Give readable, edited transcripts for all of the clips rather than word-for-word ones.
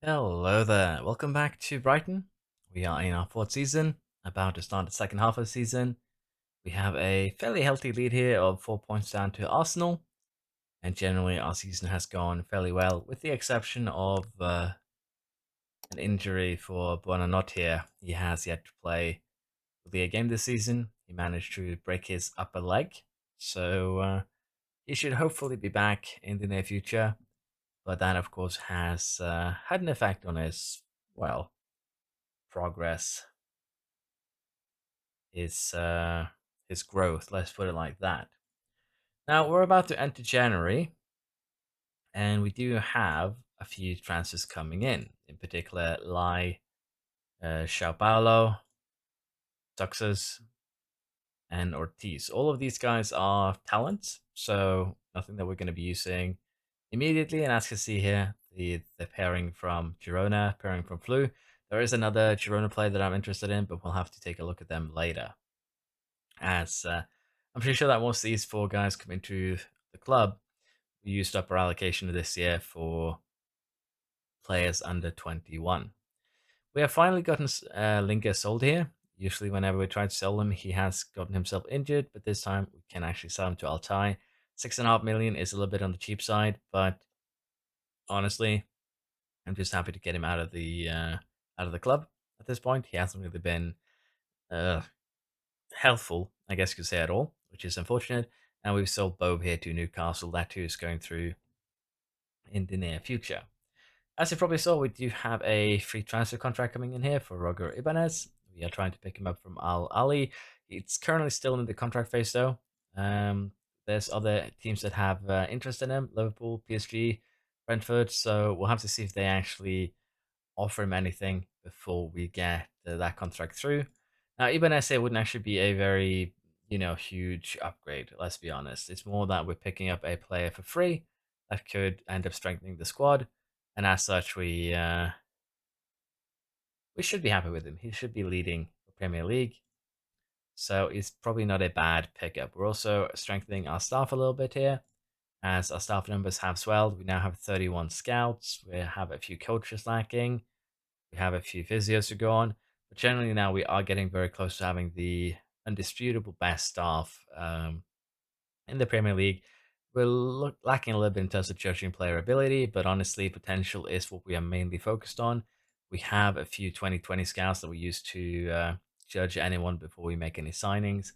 Hello there. Welcome back to Brighton. We are in our fourth season, about to start the second half of the season. We have a fairly healthy lead here of 4 points down to Arsenal, and generally our season has gone fairly well, with the exception of an injury for Buonanotte here. He has yet to play the game this season. He managed to break his upper leg, so he should hopefully be back in the near future. But that, of course, has had an effect on his, well, progress, his his growth. Let's put it like that. Now we're about to enter January, and we do have a few transfers coming in. In particular, Lai, Sao Paulo, Tuxas, and Ortiz. All of these guys are talents, so nothing that we're going to be using immediately. And as you can see here, the pairing from Girona, pairing from Flu. There is another Girona player that I'm interested in, but we'll have to take a look at them later. As I'm pretty sure that once these four guys come into the club, we used up our allocation this year for players under 21. We have finally gotten Linker sold here. Usually, whenever we try to sell him, he has gotten himself injured, but this time we can actually sell him to Altai. 6.5 million is a little bit on the cheap side, but honestly, I'm just happy to get him out of the club at this point. He hasn't really been uh, helpful, I guess you could say, at all, which is unfortunate. And we've sold Bob here to Newcastle. That too is going through in the near future. As you probably saw, we do have a free transfer contract coming in here for Roger Ibanez. We are trying to pick him up from Al Ali. It's currently still in the contract phase, though. There's other teams that have interest in him: Liverpool, PSG, Brentford. So we'll have to see if they actually offer him anything before we get that contract through. Now, Ibanez wouldn't actually be a very, huge upgrade, let's be honest. It's more that we're picking up a player for free that could end up strengthening the squad. And as such, we should be happy with him. He should be leading the Premier League. So it's probably not a bad pickup. We're also strengthening our staff a little bit here. As our staff numbers have swelled, we now have 31 scouts. We have a few coaches lacking. We have a few physios to go on, but generally now we are getting very close to having the undisputable best staff in the Premier League. We're lacking a little bit in terms of judging player ability, but honestly, potential is what we are mainly focused on. We have a few 2020 scouts that we use to judge anyone before we make any signings,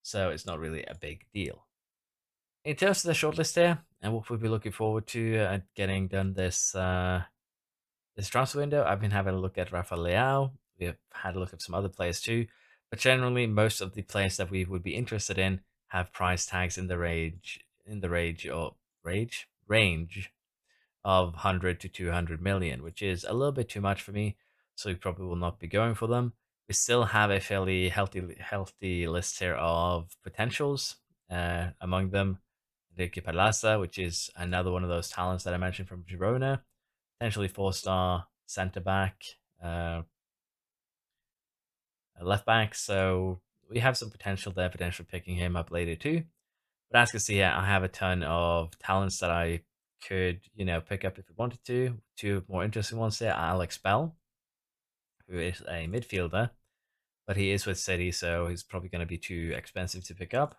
so it's not really a big deal. In terms of the shortlist here, and what we'll be looking forward to getting done this transfer window, I've been having a look at Rafa Leao. We have had a look at some other players too, but generally, most of the players that we would be interested in have price tags in the range of 100 to 200 million, which is a little bit too much for me. So we probably will not be going for them. We still have a fairly healthy list here of potentials. Among them, Ricky Palasa, which is another one of those talents that I mentioned from Girona, potentially four-star centre back, uh, left back. So we have some potential there, potentially picking him up later too. But as you can see here, I have a ton of talents that I could, pick up if I wanted to. Two more interesting ones here: Alex Bell, who is a midfielder, but he is with City, so he's probably going to be too expensive to pick up.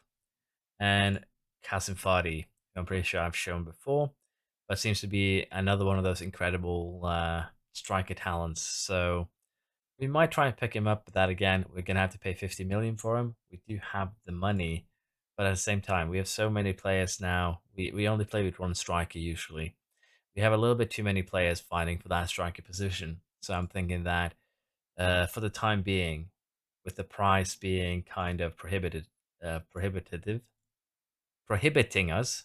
And Kasim Fadi, who I'm pretty sure I've shown before, but seems to be another one of those incredible striker talents. So we might try and pick him up, but that again, we're gonna have to pay 50 million for him. We do have the money, but at the same time, we have so many players now. We only play with one striker usually. We have a little bit too many players fighting for that striker position. So I'm thinking that for the time being, with the price being kind of prohibitive, prohibiting us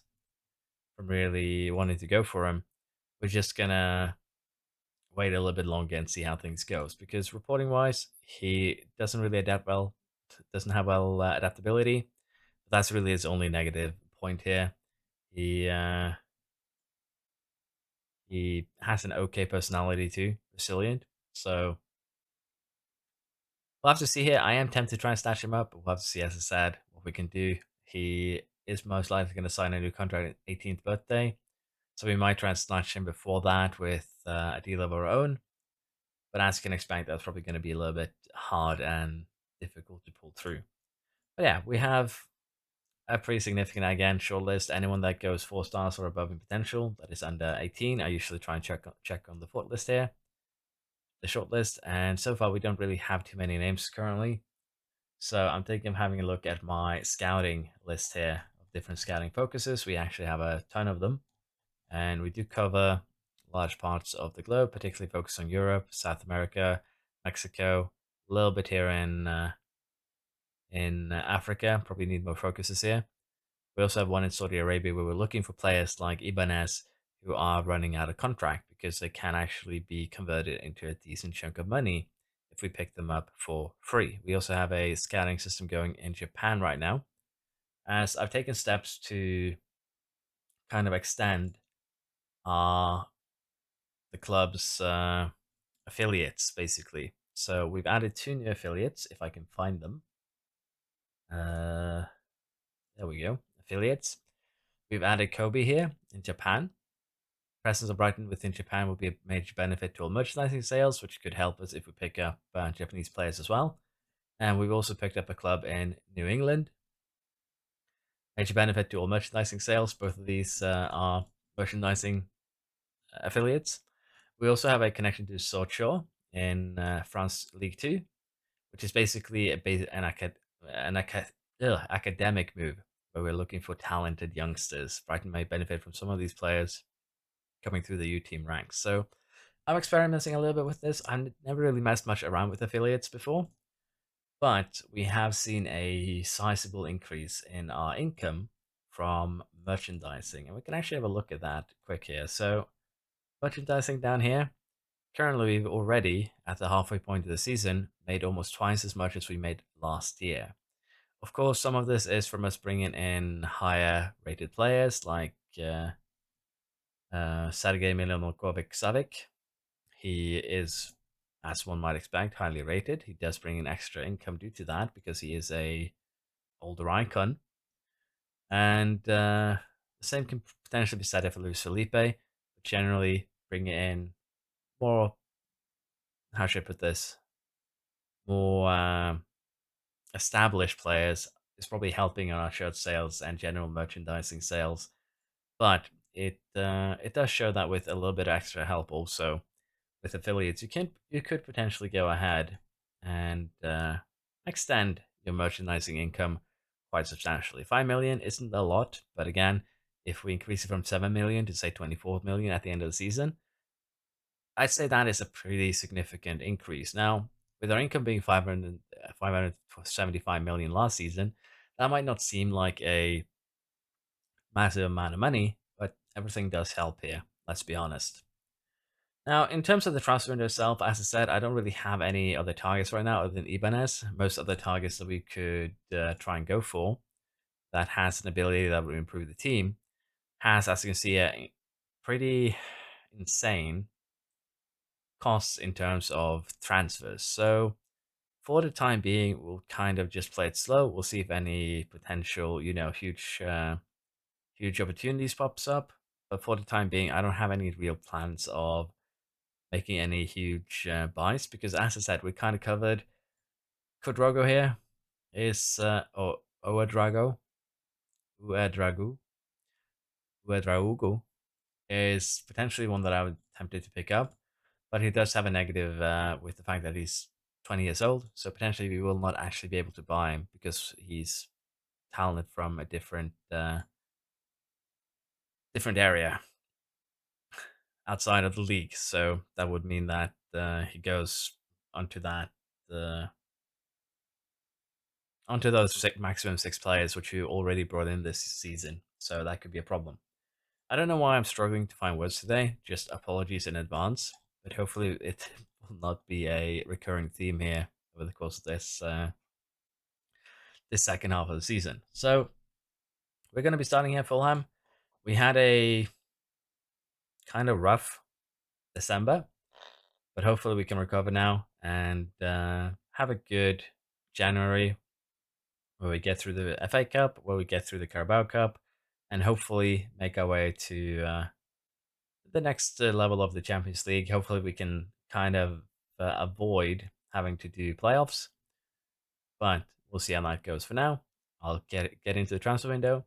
from really wanting to go for him, we're just gonna wait a little bit longer and see how things goes. Because reporting wise, he doesn't really adapt well, doesn't have well adaptability. That's really his only negative point here. He uh, he has an okay personality too, resilient. So we'll have to see here. I am tempted to try and snatch him up, but we'll have to see, as I said, what we can do. He is most likely going to sign a new contract at 18th birthday, so we might try and snatch him before that with a deal of our own. But as you can expect, that's probably going to be a little bit hard and difficult to pull through. But yeah, we have a pretty significant, again, shortlist. Anyone that goes 4 stars or above in potential, that is under 18, I usually try and check on the foot list here, the shortlist. And so far, we don't really have too many names currently. So I'm thinking of having a look at my scouting list here of different scouting focuses. We actually have a ton of them, and we do cover large parts of the globe, particularly focused on Europe, South America, Mexico, a little bit here in Africa. Probably need more focuses here. We also have one in Saudi Arabia where we're looking for players like Ibanez who are running out of contract because they can actually be converted into a decent chunk of money if we pick them up for free. We also have a scouting system going in Japan right now, as I've taken steps to kind of extend uh, the club's affiliates, basically. So we've added 2 new affiliates, if I can find them. Uh, there we go, affiliates. We've added Kobe here in Japan. Presence of Brighton within Japan will be a major benefit to all merchandising sales, which could help us if we pick up Japanese players as well. And we've also picked up a club in New England. Major benefit to all merchandising sales. Both of these are merchandising affiliates. We also have a connection to Sochaux in France League Two, which is basically an academic move where we're looking for talented youngsters. Brighton may benefit from some of these players coming through the U team ranks. So I'm experimenting a little bit with this. I've never really messed much around with affiliates before, but we have seen a sizable increase in our income from merchandising, and we can actually have a look at that quick here. So merchandising down here, currently we've already, at the halfway point of the season, made almost twice as much as we made last year. Of course, some of this is from us bringing in higher rated players like Sergej Milinkovic-Savic. He is, as one might expect, highly rated. He does bring in extra income due to that because he is a older icon. And the same can potentially be said for Luis Felipe, but generally bring in more, how should I put this, more established players is probably helping on our shirt sales and general merchandising sales. But it does show that with a little bit of extra help also with affiliates, you could potentially go ahead and extend your merchandising income quite substantially. 5 million isn't a lot, but again, if we increase it from 7 million to say 24 million at the end of the season, I'd say that is a pretty significant increase. Now, with our income being 575 million last season, that might not seem like a massive amount of money, but everything does help here. Let's be honest. Now, in terms of the transfer window itself, as I said, I don't really have any other targets right now other than Ibanez. Most of the targets that we could try and go for that has an ability that would improve the team has, as you can see, a pretty insane costs in terms of transfers. So for the time being, we'll kind of just play it slow. We'll see if any potential, huge opportunities pops up. But for the time being, I don't have any real plans of making any huge buys because, as I said, we kind of covered. Kudrago here is Oedrago, Uedragu, Uedraugu is potentially one that I would tempted to pick up, but he does have a negative with the fact that he's 20 years old, so potentially we will not actually be able to buy him because he's talented from a different area outside of the league. So that would mean that he goes onto that uh, onto those maximum 6 players, which you already brought in this season. So that could be a problem. I don't know why I'm struggling to find words today. Just apologies in advance, but hopefully it will not be a recurring theme here over the course of this second half of the season. So we're going to be starting here at Fulham. We had a kind of rough December, but hopefully we can recover now and have a good January where we get through the FA Cup, where we get through the Carabao Cup, and hopefully make our way to the next level of the Champions League. Hopefully, we can kind of avoid having to do playoffs, but we'll see how that goes. For now, I'll get into the transfer window.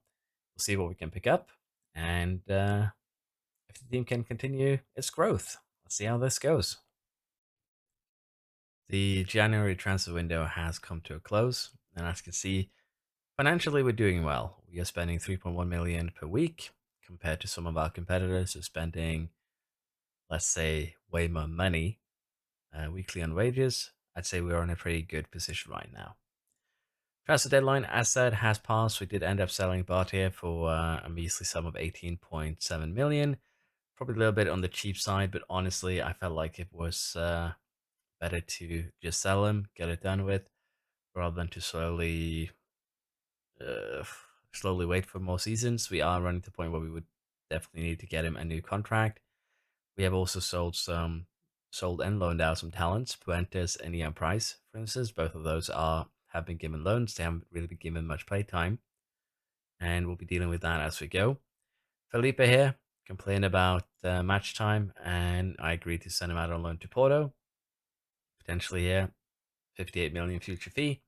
We'll see what we can pick up, and if the team can continue its growth. Let's see how this goes. The January transfer window has come to a close, and as you can see, financially we're doing well. We are spending 3.1 million per week compared to some of our competitors who are spending, let's say, way more money weekly on wages. I'd say we're in a pretty good position right now. Transfer deadline, as said, has passed. We did end up selling Bart here for a measly sum of 18.7 million. Probably a little bit on the cheap side, but honestly, I felt like it was better to just sell him, get it done with, rather than to uh, slowly wait for more seasons. We are running to the point where we would definitely need to get him a new contract. We have also sold and loaned out some talents, Puentes and Ian Price, for instance. Both of those have been given loans. They haven't really been given much play time, and we'll be dealing with that as we go. Felipe here complained about match time, and I agreed to send him out on loan to Porto. Potentially here, 58 million future fee.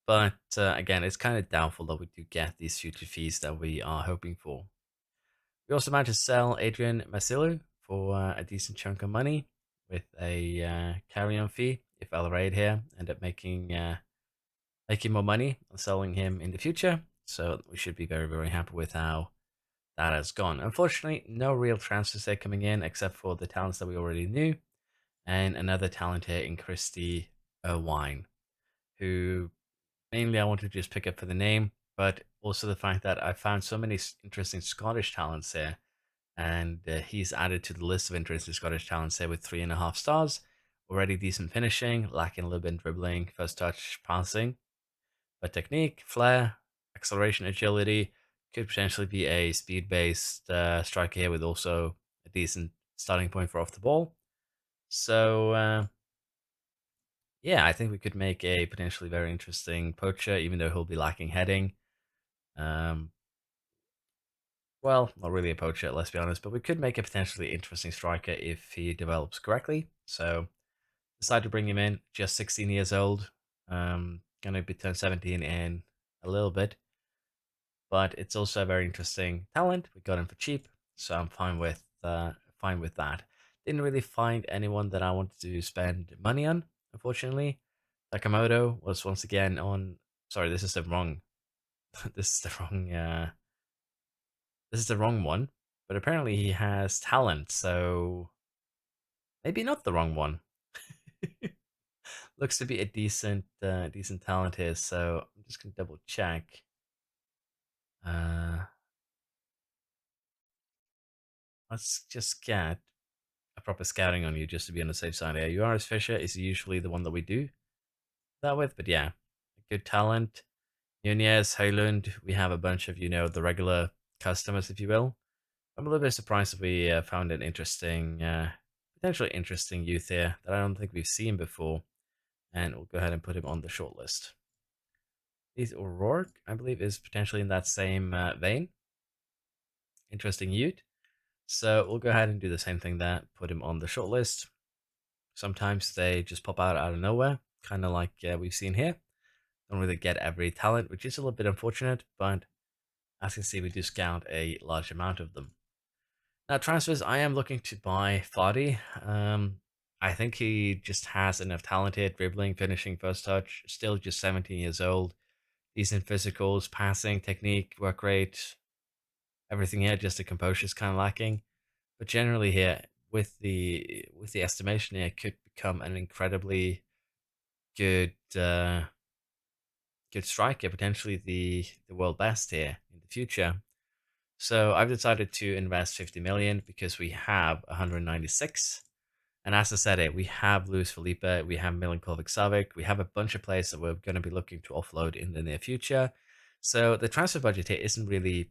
But again, it's kind of doubtful that we do get these future fees that we are hoping for. We also managed to sell Adrian Masilu for a decent chunk of money with a carry-on fee. If Alraid here end up making more money on selling him in the future, so we should be very, very happy with how that has gone. Unfortunately, no real transfers there coming in except for the talents that we already knew, and another talent here in Christy Irwine, who mainly I want to just pick up for the name, but also the fact that I found so many interesting Scottish talents here, and he's added to the list of interesting Scottish talents here with 3.5 stars. Already decent finishing, lacking a little bit in dribbling, first touch, passing, but technique, flair, acceleration, agility could potentially be a speed-based striker here with also a decent starting point for off the ball. So yeah, I think we could make a potentially very interesting poacher, even though he'll be lacking heading. Um, well, not really a poacher, let's be honest, but we could make a potentially interesting striker if he develops correctly. So, decided to bring him in, just 16 years old. Gonna be turned 17 in a little bit, but it's also a very interesting talent. We got him for cheap, so I'm fine with that. Didn't really find anyone that I wanted to spend money on, unfortunately. Sakamoto was once again on. Sorry, this is the wrong. this is the wrong. This is the wrong one. But apparently he has talent, so maybe not the wrong one. Looks to be a decent talent here. So I'm just gonna double check. Uh, let's just get a proper scouting on you just to be on the safe side here. URS Fisher is usually the one that we do that with, but yeah, good talent. Nunez, Hoyland, we have a bunch of the regular customers, if you will. I'm a little bit surprised that we found an interesting, potentially interesting youth here that I don't think we've seen before, and we'll go ahead and put him on the shortlist. He's O'Rourke, I believe, is potentially in that same vein. Interesting youth. So we'll go ahead and do the same thing there, put him on the shortlist. Sometimes they just pop out of nowhere, kind of like we've seen here. Don't really get every talent, which is a little bit unfortunate, but as you can see, we do scout a large amount of them. Now, transfers, I am looking to buy Fadi. I think he just has enough talent here, dribbling, finishing, first touch, still just 17 years old, decent physicals, passing, technique, work rate, everything here, just the composure is kind of lacking. But generally here, with the estimation here, could become an incredibly good good striker, potentially the world best here in the future. So I've decided to invest 50 million because we have 196. And as I said, we have Luis Felipe, we have Milinkovic Savic, we have a bunch of players that we're going to be looking to offload in the near future. So the transfer budget here isn't really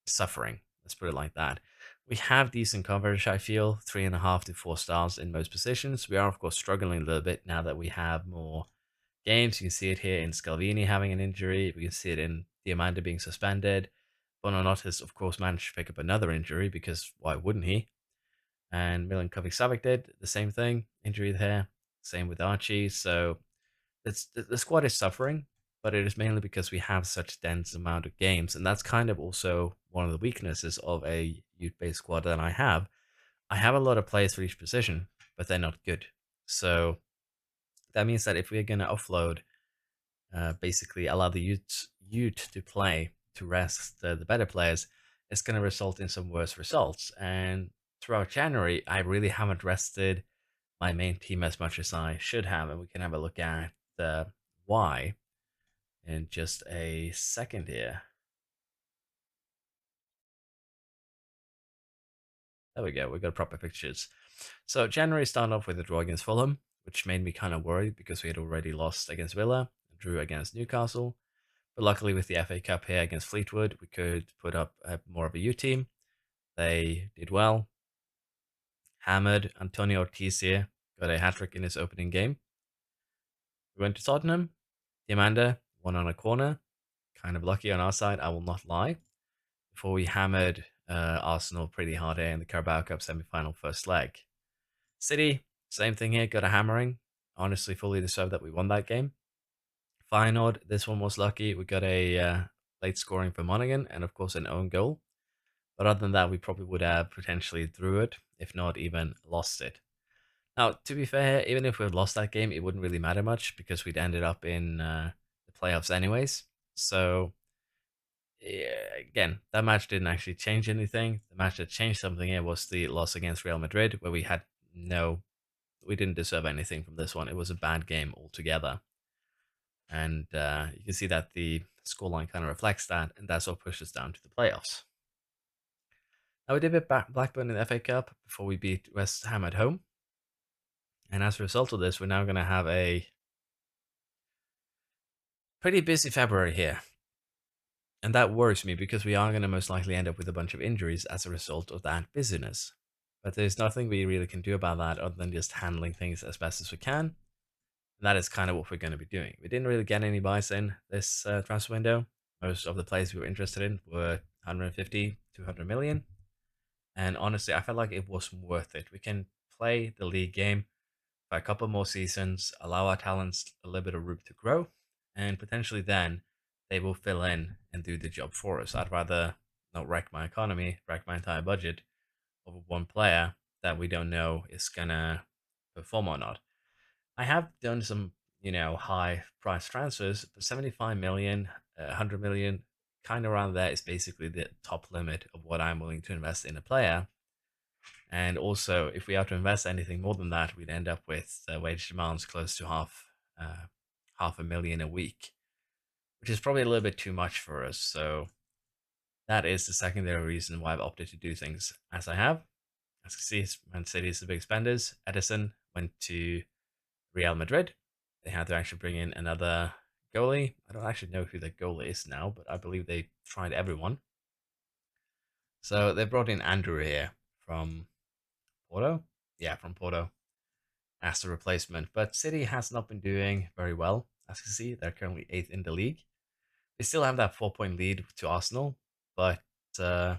suffering. Let's put it like that. We have decent coverage, I feel, 3.5 to 4 stars in most positions. We are, of course, struggling a little bit now that we have more games. You can see it here in Scalvini having an injury. We can see it in Diamanda being suspended. Bononot has, of course, managed to pick up another injury because why wouldn't he? And Milinkovic Savic did the same thing, injury there. Same with Archie. So the squad is suffering, but it is mainly because we have such dense amount of games, and that's kind of also one of the weaknesses of a youth-based squad that I have. I have a lot of players for each position, but they're not good. So that means that if we're going to offload, basically allow the youth to play to rest the better players, it's going to result in some worse results. And throughout January, I really haven't rested my main team as much as I should have, and we can have a look at why in just a second here. There we go. We got proper pictures. So January started off with a draw against Fulham, which made me kind of worried because we had already lost against Villa, drew against Newcastle. But luckily, with the FA Cup here against Fleetwood, we could put up more of a U team. They did well. Hammered Antonio Ortiz here, got a hat trick in his opening game. We went to Tottenham. Diamanda won on a corner. Kind of lucky on our side, I will not lie. Before we hammered Arsenal pretty hard here in the Carabao Cup semi-final first leg. City, same thing here, got a hammering. Honestly, fully deserved that we won that game. Feyenoord, this one was lucky. We got a late scoring for Monaghan and, of course, an own goal. But other than that, we probably would have potentially drew it, if not even lost it. Now, to be fair, even if we had lost that game, it wouldn't really matter much because we'd ended up in the playoffs anyways. So yeah, again, that match didn't actually change anything. The match that changed something here was the loss against Real Madrid, where we didn't deserve anything from this one. It was a bad game altogether. And you can see that the scoreline kind of reflects that, and that's what pushed us down to the playoffs. Now, we did beat Blackburn in the FA Cup before we beat West Ham at home. And as a result of this, we're now going to have a pretty busy February here. And that worries me because we are going to most likely end up with a bunch of injuries as a result of that busyness. But there's nothing we really can do about that other than just handling things as best as we can. And that is kind of what we're going to be doing. We didn't really get any buys in this transfer window. Most of the players we were interested in were 150, 200 million. And honestly, I felt like it wasn't worth it. We can play the league game for a couple more seasons, allow our talents a little bit of room to grow, and potentially then they will fill in and do the job for us. I'd rather not wreck my economy, wreck my entire budget over one player that we don't know is gonna perform or not. I have done some, high price transfers, but 75 million, 100 million, kind of around there is basically the top limit of what I'm willing to invest in a player. And also, if we are to invest anything more than that, we'd end up with wage demands close to half a million a week, which is probably a little bit too much for us. So that is the secondary reason why I've opted to do things as I have. As you can see, Man City is the big spenders. Edison went to Real Madrid. They had to actually bring in another goalie. I don't actually know who the goalie is now, but I believe they tried everyone. So they brought in Andrew here from Porto. Yeah, from Porto as the replacement. But City has not been doing very well. As you can see, they're currently eighth in the league. They still have that 4 point lead to Arsenal, but uh,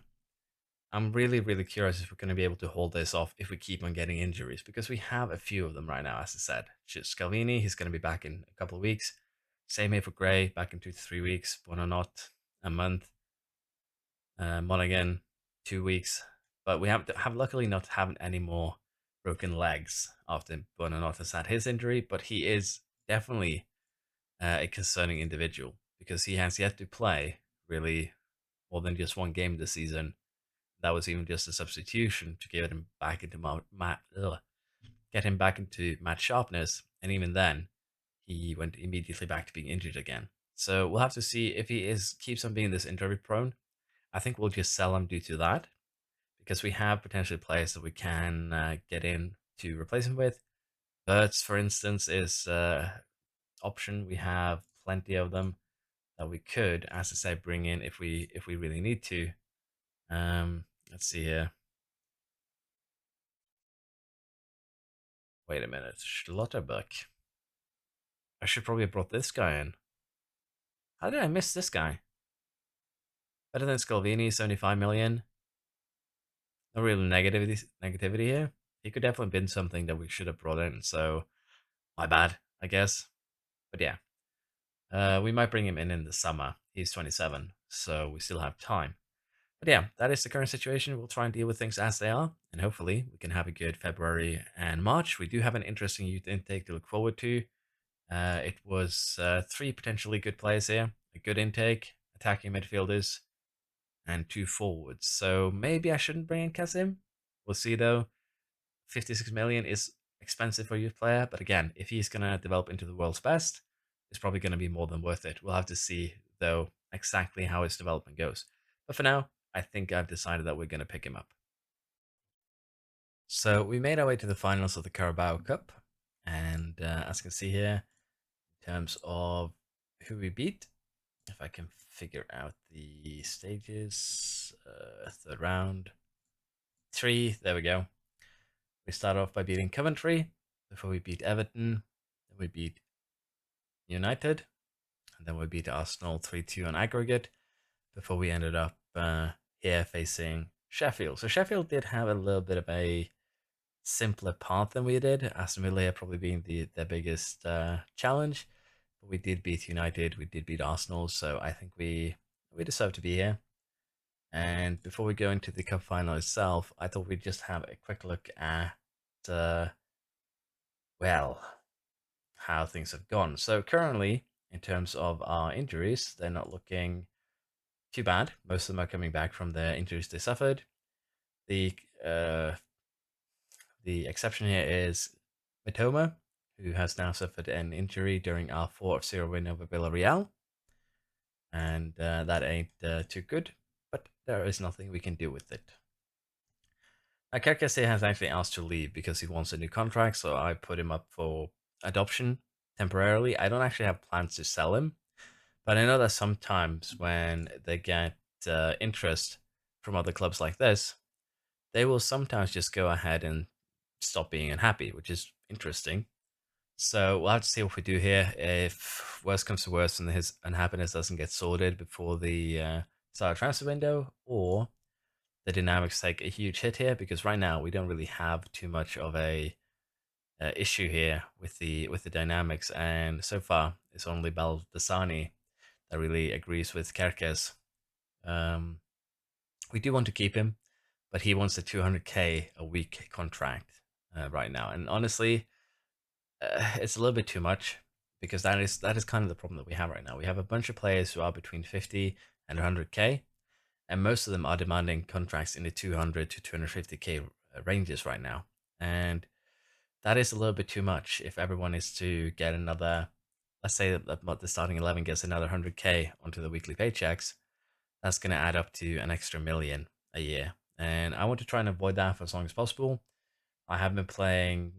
I'm really, really curious if we're going to be able to hold this off if we keep on getting injuries because we have a few of them right now, as I said. Scalvini, he's going to be back in a couple of weeks. Same here for Gray, back in 2 to 3 weeks. Bonanot, a month. Monaghan, 2 weeks. But we have luckily not having any more broken legs after Bonanot has had his injury, but he is definitely a concerning individual because he has yet to play really more than just one game this season. That was even just a substitution to get him back into get him back into match sharpness, and even then, he went immediately back to being injured again. So we'll have to see if he keeps on being this injury prone. I think we'll just sell him due to that because we have potentially players that we can get in to replace him with. Birds, for instance, is option. We have plenty of them that we could, as I say, bring in if we really need to. Let's see here. Wait a minute, Schlotterbeck. I should probably have brought this guy in. How did I miss this guy? Better than Scalvini, 75 million. no real negativity here. He could definitely been something that we should have brought in. So my bad, I guess. But yeah, we might bring him in the summer. He's 27, so we still have time. But yeah, that is the current situation. We'll try and deal with things as they are, and hopefully we can have a good February and March. We do have an interesting youth intake to look forward to. It was three potentially good players here, a good intake, attacking midfielders, and two forwards. So maybe I shouldn't bring in Kasim. We'll see though. 56 million is expensive for a youth player, but again, if he's going to develop into the world's best, it's probably going to be more than worth it. We'll have to see though exactly how his development goes. But for now, I think I've decided that we're going to pick him up. So we made our way to the finals of the Carabao Cup, and as you can see here, in terms of who we beat, if I can figure out the stages, third round, three, there we go. We start off by beating Coventry, before we beat Everton, then we beat United, and then we beat Arsenal 3-2 on aggregate, before we ended up here facing Sheffield. So Sheffield did have a little bit of a simpler path than we did. Aston Villa probably being their biggest challenge, but we did beat United, we did beat Arsenal, so I think we deserve to be here. And before we go into the cup final itself, I thought we'd just have a quick look at uh, well, how things have gone. So currently, in terms of our injuries, they're not looking too bad. Most of them are coming back from the injuries they suffered. The uh, the exception here is Mitoma, who has now suffered an injury during our 4-0 win over Villarreal, and that ain't too good. But there is nothing we can do with it. Kerkese has actually asked to leave because he wants a new contract, so I put him up for adoption temporarily. I don't actually have plans to sell him, but I know that sometimes when they get interest from other clubs like this, they will sometimes just go ahead and stop being unhappy, which is interesting. So we'll have to see what we do here. If worst comes to worst and his unhappiness doesn't get sorted before the start of transfer window, or the dynamics take a huge hit here, because right now we don't really have too much of a issue here with the dynamics, and so far it's only Baldasani that really agrees with Kerkez. Um, we do want to keep him, but he wants a 200k a week contract right now, and honestly, it's a little bit too much, because that is kind of the problem that we have right now. We have a bunch of players who are between 50 and 100k, and most of them are demanding contracts in the 200 to 250k ranges right now, and that is a little bit too much. If everyone is to get another, let's say that the starting 11 gets another 100k onto the weekly paychecks, that's going to add up to an extra million a year, and I want to try and avoid that for as long as possible. I have been playing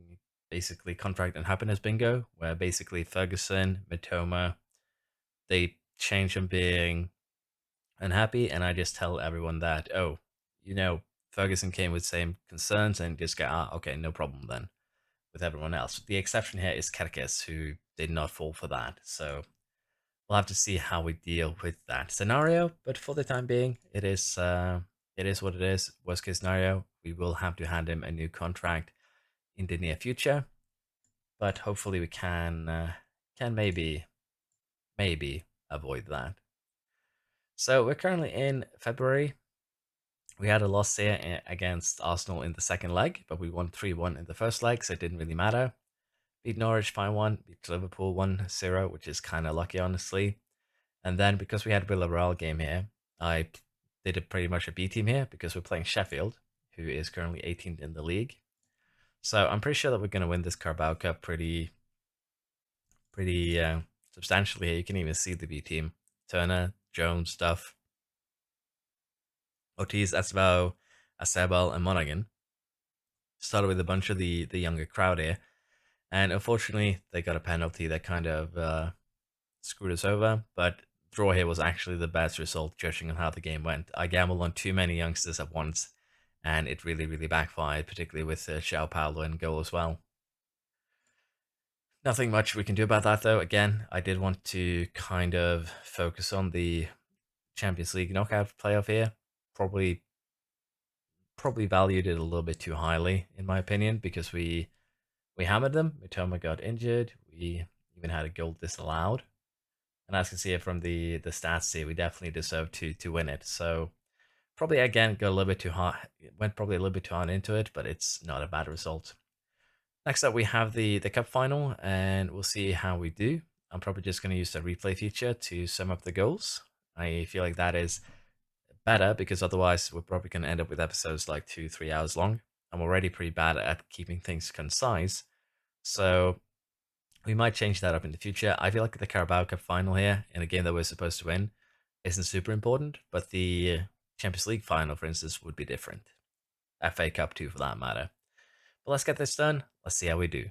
basically contract and happiness bingo, where basically Ferguson, Mitoma, they change from being unhappy, and I just tell everyone that, oh, Ferguson came with same concerns, and just go, okay, no problem then with everyone else. The exception here is Kerkes, who did not fall for that. So we'll have to see how we deal with that scenario. But for the time being, it is what it is. Worst case scenario, we will have to hand him a new contract in the near future. But hopefully we can maybe avoid that. So we're currently in February. We had a loss here against Arsenal in the second leg, but we won 3-1 in the first leg, so it didn't really matter. Beat Norwich 5-1, beat Liverpool 1-0, which is kind of lucky, honestly. And then because we had Villarreal game here, I did pretty much a B team here, because we're playing Sheffield, who is currently 18th in the league. So I'm pretty sure that we're going to win this Carabao Cup pretty substantially here. You can even see the B team: Turner, Jones, Duff, Ortiz, Aswell, Acebal, and Monaghan. Started with a bunch of the younger crowd here, and unfortunately they got a penalty that kind of screwed us over. But draw here was actually the best result, judging on how the game went. I gambled on too many youngsters at once, and it really backfired, particularly with Xiao Paulo in goal as well. Nothing much we can do about that, though. Again, I did want to kind of focus on the Champions League knockout playoff here. Probably probably valued it a little bit too highly, in my opinion, because we hammered them. Mitoma got injured. We even had a goal disallowed. And as you can see it from the stats here, we definitely deserve to win it. So probably again got a little bit too hard, went probably a little bit too hard into it, but it's not a bad result. Next up, we have the cup final, and we'll see how we do. I'm probably just going to use the replay feature to sum up the goals. I feel like that is better because otherwise we're probably going to end up with episodes like 2-3 hours long. I'm already pretty bad at keeping things concise, so we might change that up in the future. I feel like the Carabao Cup final here, in a game that we're supposed to win, isn't super important, but the Champions League final, for instance, would be different. FA Cup too, for that matter. But let's get this done. Let's see how we do.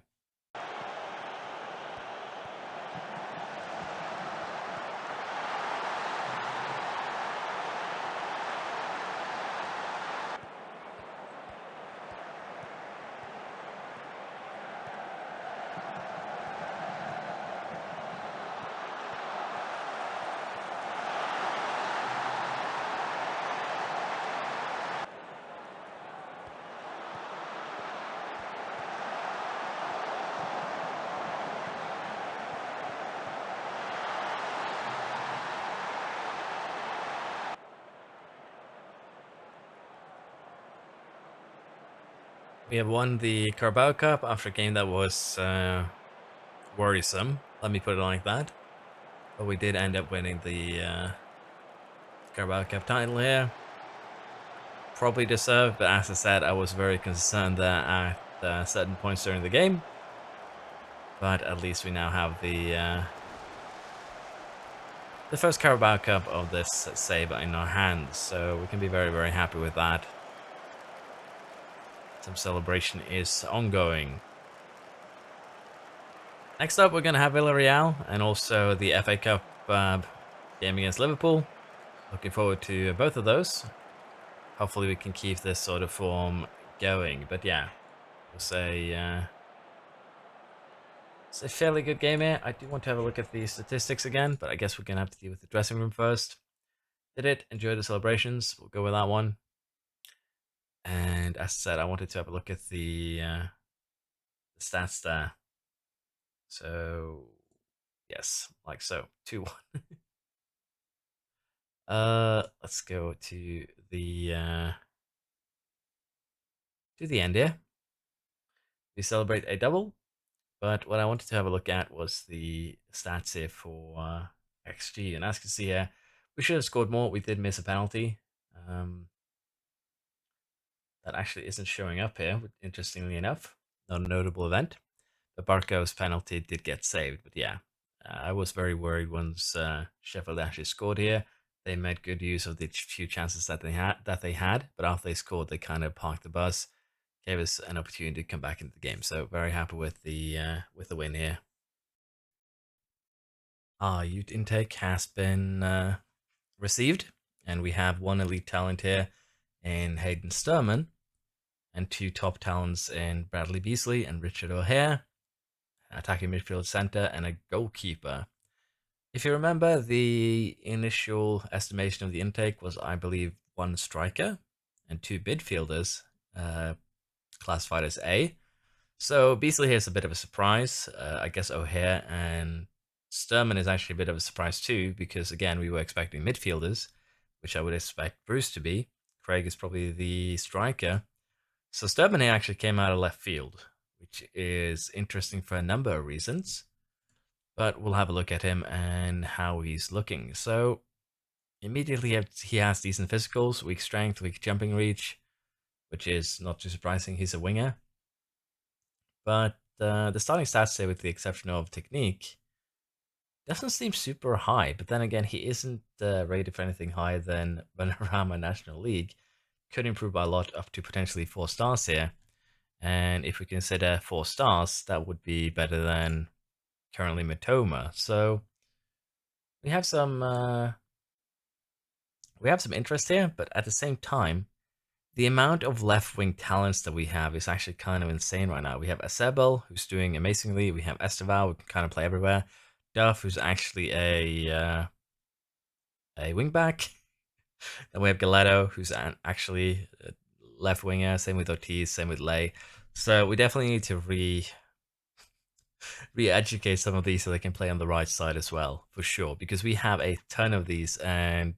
We have won the Carabao Cup after a game that was worrisome. Let me put it like that. But we did end up winning the Carabao Cup title here. Probably deserved, but as I said, I was very concerned that at certain points during the game. But at least we now have the first Carabao Cup of this save in our hands, so we can be very, very happy with that. Some celebration is ongoing. Next up, we're going to have Villarreal and also the FA Cup game against Liverpool. Looking forward to both of those. Hopefully we can keep this sort of form going. But yeah, we'll say it's a fairly good game here. I do want to have a look at the statistics again, but I guess we're going to have to deal with the dressing room first. Did it? Enjoy the celebrations. We'll go with that one. And as I said, I wanted to have a look at the stats there. So, yes, like so. 2-1. Let's go to the end here. We celebrate a double, but what I wanted to have a look at was the stats here for XG. And as you can see here, we should have scored more. We did miss a penalty. That actually isn't showing up here, interestingly enough. Not a notable event. But Barco's penalty did get saved. But yeah, I was very worried once Sheffield actually scored here. They made good use of the few chances that they had, but after they scored, they kind of parked the bus, gave us an opportunity to come back into the game. So very happy with the win here. Our youth intake has been received, and we have one elite talent here in Hayden Sturman, and two top talents in Bradley Beasley and Richard O'Hare, attacking midfield center, and a goalkeeper. If you remember, the initial estimation of the intake was, I believe, one striker and two midfielders, classified as A. So Beasley here is a bit of a surprise. I guess O'Hare and Sturman is actually a bit of a surprise too, because again, we were expecting midfielders, which I would expect Bruce to be. Craig is probably the striker. So Sturman here actually came out of left field, which is interesting for a number of reasons. But we'll have a look at him and how he's looking. So immediately he has decent physicals, weak strength, weak jumping reach, which is not too surprising. He's a winger. But the starting stats here, with the exception of technique, doesn't seem super high. But then again, he isn't rated for anything higher than Vanarama National League. Could improve by a lot, up to potentially 4 stars here. And if we consider 4 stars, that would be better than currently Mitoma. So we have some interest here, but at the same time, the amount of left-wing talents that we have is actually kind of insane right now. We have Asebel, who's doing amazingly. We have Esteval, who can kind of play everywhere. Duff, who's actually a wing back. Then we have Galetto, who's actually left winger. Same with Ortiz. Same with Lay. So we definitely need to re-educate some of these so they can play on the right side as well, for sure. Because we have a ton of these, and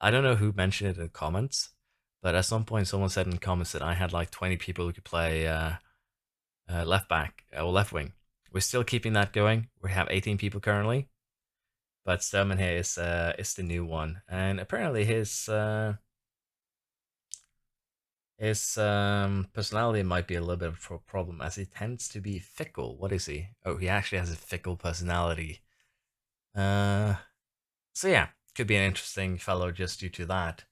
I don't know who mentioned it in the comments, but at some point someone said in the comments that I had like 20 people who could play left back or left wing. We're still keeping that going. We have 18 people currently, but Sturman here is the new one, and apparently his personality might be a little bit of a problem as he tends to be fickle. What is he? Oh, he actually has a fickle personality. Uh, so yeah, could be an interesting fellow just due to that.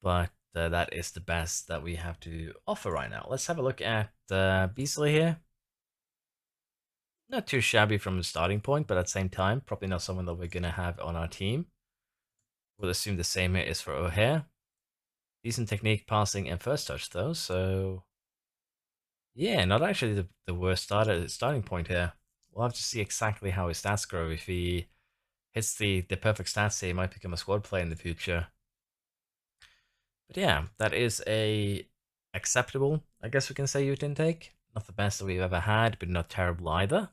But that is the best that we have to offer right now. Let's have a look at Beasley here. Not too shabby from the starting point, but at the same time, probably not someone that we're going to have on our team. We'll assume the same here is for O'Hare. Decent technique, passing, and first touch, though. So, yeah, not actually the worst starting point here. We'll have to see exactly how his stats grow. If he hits the perfect stats here, he might become a squad player in the future. But yeah, that is a acceptable, I guess we can say, youth intake. Not the best that we've ever had, but not terrible either.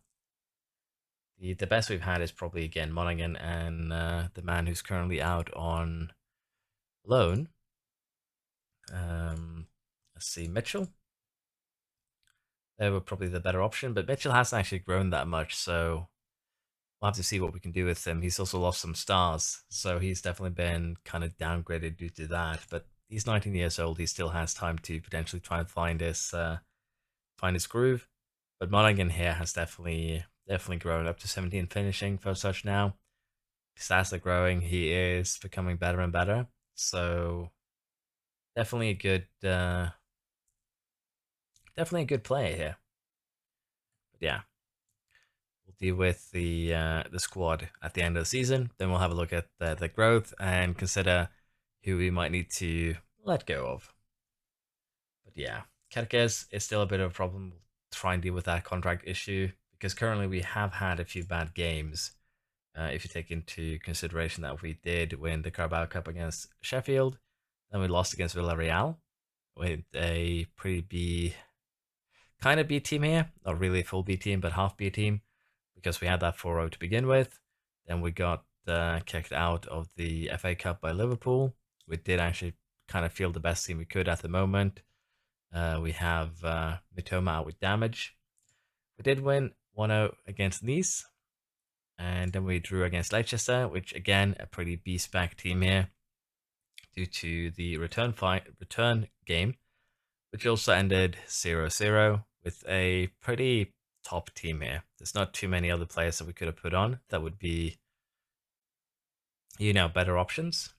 The best we've had is probably, again, Monaghan and the man who's currently out on loan. Let's see, Mitchell. They were probably the better option, but Mitchell hasn't actually grown that much, so we'll have to see what we can do with him. He's also lost some stars, so he's definitely been kind of downgraded due to that. But he's 19 years old. He still has time to potentially try and find his groove. But Monaghan here has definitely grown up to 17 finishing first touch now. His stats are growing. He is becoming better and better. So definitely a good player here. But yeah, we'll deal with the squad at the end of the season. Then we'll have a look at the growth and consider who we might need to let go of. But yeah, Kerkez is still a bit of a problem. We'll try and deal with that contract issue because currently we have had a few bad games. If you take into consideration that we did win the Carabao Cup against Sheffield, then we lost against Villarreal with a pretty kind of B team here. Not really a full B team, but half B team because we had that 4-0 to begin with. Then we got kicked out of the FA Cup by Liverpool. We did actually kind of feel the best team we could at the moment. We have Mitoma out with damage. We did win 1-0 against Nice. And then we drew against Leicester, which again, a pretty B-spec team here due to the return game, which also ended 0-0 with a pretty top team here. There's not too many other players that we could have put on that would be, better options.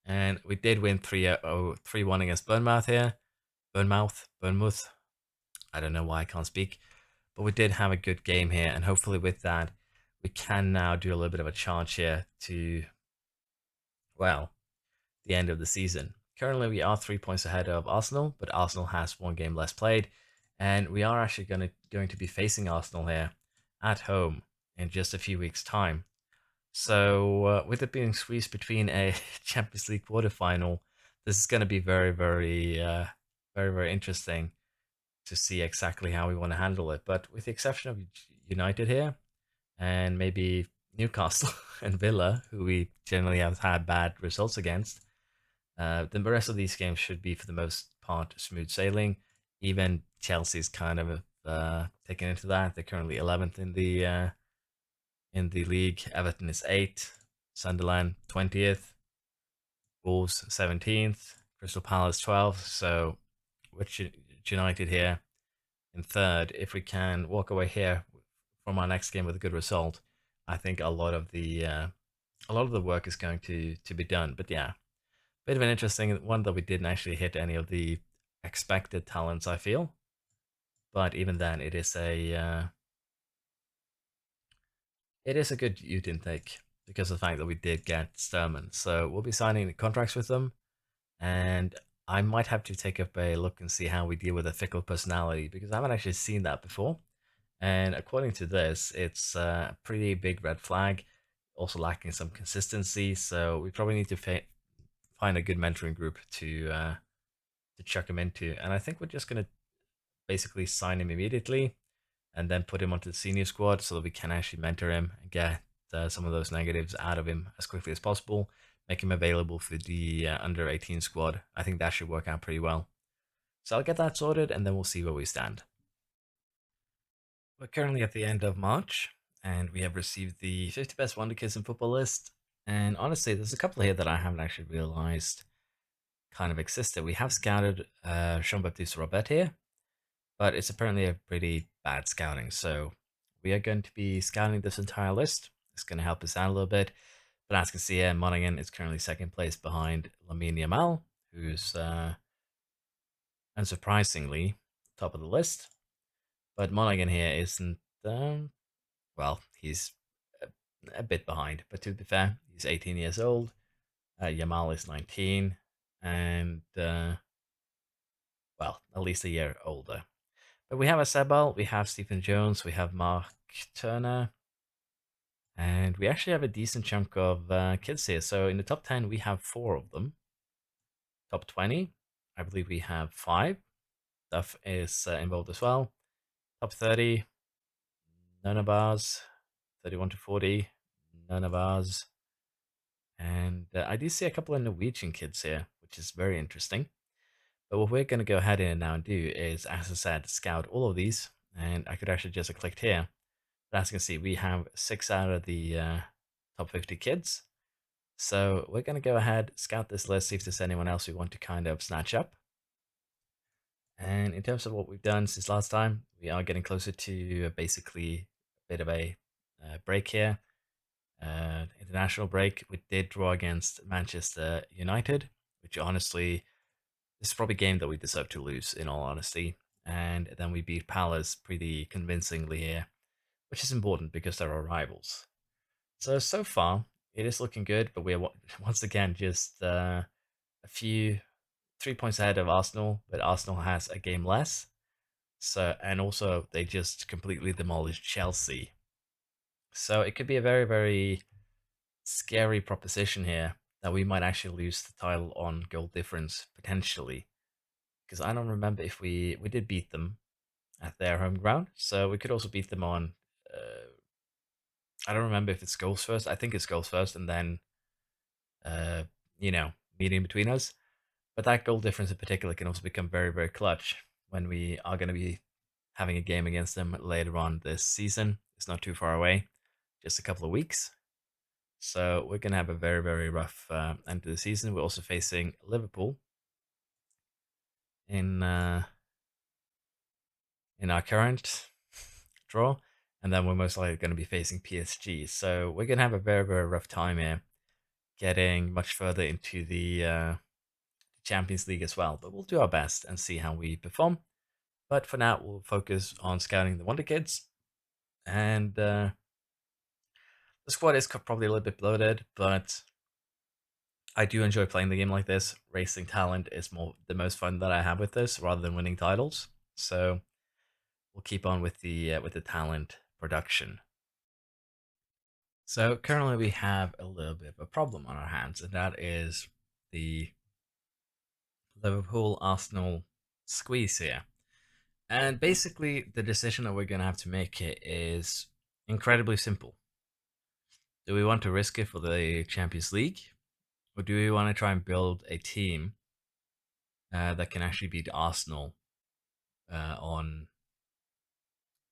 And we did win 3-1 against Bournemouth here. Bournemouth. I don't know why I can't speak. But we did have a good game here. And hopefully with that, we can now do a little bit of a charge here to, well, the end of the season. Currently, we are 3 points ahead of Arsenal, but Arsenal has one game less played. And we are actually going to be facing Arsenal here at home in just a few weeks' time. So with it being squeezed between a Champions League quarterfinal, this is going to be very, very, very interesting to see exactly how we want to handle it. But with the exception of United here, and maybe Newcastle and Villa, who we generally have had bad results against, the rest of these games should be, for the most part, smooth sailing. Even Chelsea's kind of taken into that. They're currently 11th in the league. Everton is 8th. Sunderland 20th. Wolves 17th. Crystal Palace 12th. So, which United here in third. If we can walk away here from our next game with a good result, I think a lot of the work is going to be done. But yeah, bit of an interesting one that we didn't actually hit any of the expected talents, I feel. But even then, it is a good youth intake because of the fact that we did get Sturman. So we'll be signing the contracts with them, and I might have to take up a look and see how we deal with a fickle personality because I haven't actually seen that before. And according to this, it's a pretty big red flag, also lacking some consistency. So we probably need to find a good mentoring group to to chuck him into. And I think we're just going to basically sign him immediately and then put him onto the senior squad so that we can actually mentor him and get some of those negatives out of him as quickly as possible. Make him available for the under 18 squad. I think that should work out pretty well. So I'll get that sorted and then we'll see where we stand. We're currently at the end of March and we have received the 50 best wonder kids in football list. And honestly, there's a couple here that I haven't actually realized kind of existed. We have scouted Jean Baptiste Robert here, but it's apparently a pretty bad scouting. So we are going to be scouting this entire list. It's going to help us out a little bit. But as you can see here, Monaghan is currently second place behind Lamine Yamal, who's unsurprisingly top of the list. But Monaghan here isn't, well, he's a bit behind. But to be fair, he's 18 years old. Yamal is 19. And, well, at least a year older. But we have a Sebel, we have Stephen Jones, we have Mark Turner, and we actually have a decent chunk of kids here. So in the top 10, we have 4 of them. Top 20, I believe we have 5. Duff is involved as well. Top 30, none of ours. 31 to 40, none of ours. And I do see a couple of Norwegian kids here, which is very interesting. But what we're going to go ahead in now and do is, as I said, scout all of these. And I could actually just have clicked here. But as you can see, we have 6 out of the top 50 kids. So we're going to go ahead, scout this list, see if there's anyone else we want to kind of snatch up. And in terms of what we've done since last time, we are getting closer to basically a bit of a break here. International break. We did draw against Manchester United, which honestly, this is probably a game that we deserve to lose, in all honesty. And then we beat Palace pretty convincingly here, which is important because they're our rivals. So far, it is looking good, but we're once again just a few 3 points ahead of Arsenal, but Arsenal has a game less. So, and also they just completely demolished Chelsea. So it could be a very, very scary proposition here that we might actually lose the title on goal difference potentially. Because I don't remember if we did beat them at their home ground, so we could also beat them on. I don't remember if it's goals first. I think it's goals first, and then uh, you know, meeting between us. But that goal difference in particular can also become very, very clutch when we are going to be having a game against them later on this season. It's not too far away, just a couple of weeks. So we're going to have a very, very rough end to the season. We're also facing Liverpool in our current draw, and then we're most likely going to be facing PSG. So we're going to have a very, very rough time here, getting much further into the Champions League as well. But we'll do our best and see how we perform. But for now, we'll focus on scouting the Wonder Kids. And the squad is probably a little bit bloated, but I do enjoy playing the game like this. Racing talent is the most fun that I have with this, rather than winning titles. So we'll keep on with the talent production. So currently we have a little bit of a problem on our hands, and that is the Liverpool Arsenal squeeze here. And basically, the decision that we're going to have to make here is incredibly simple. Do we want to risk it for the Champions League, or do we want to try and build a team that can actually beat Arsenal on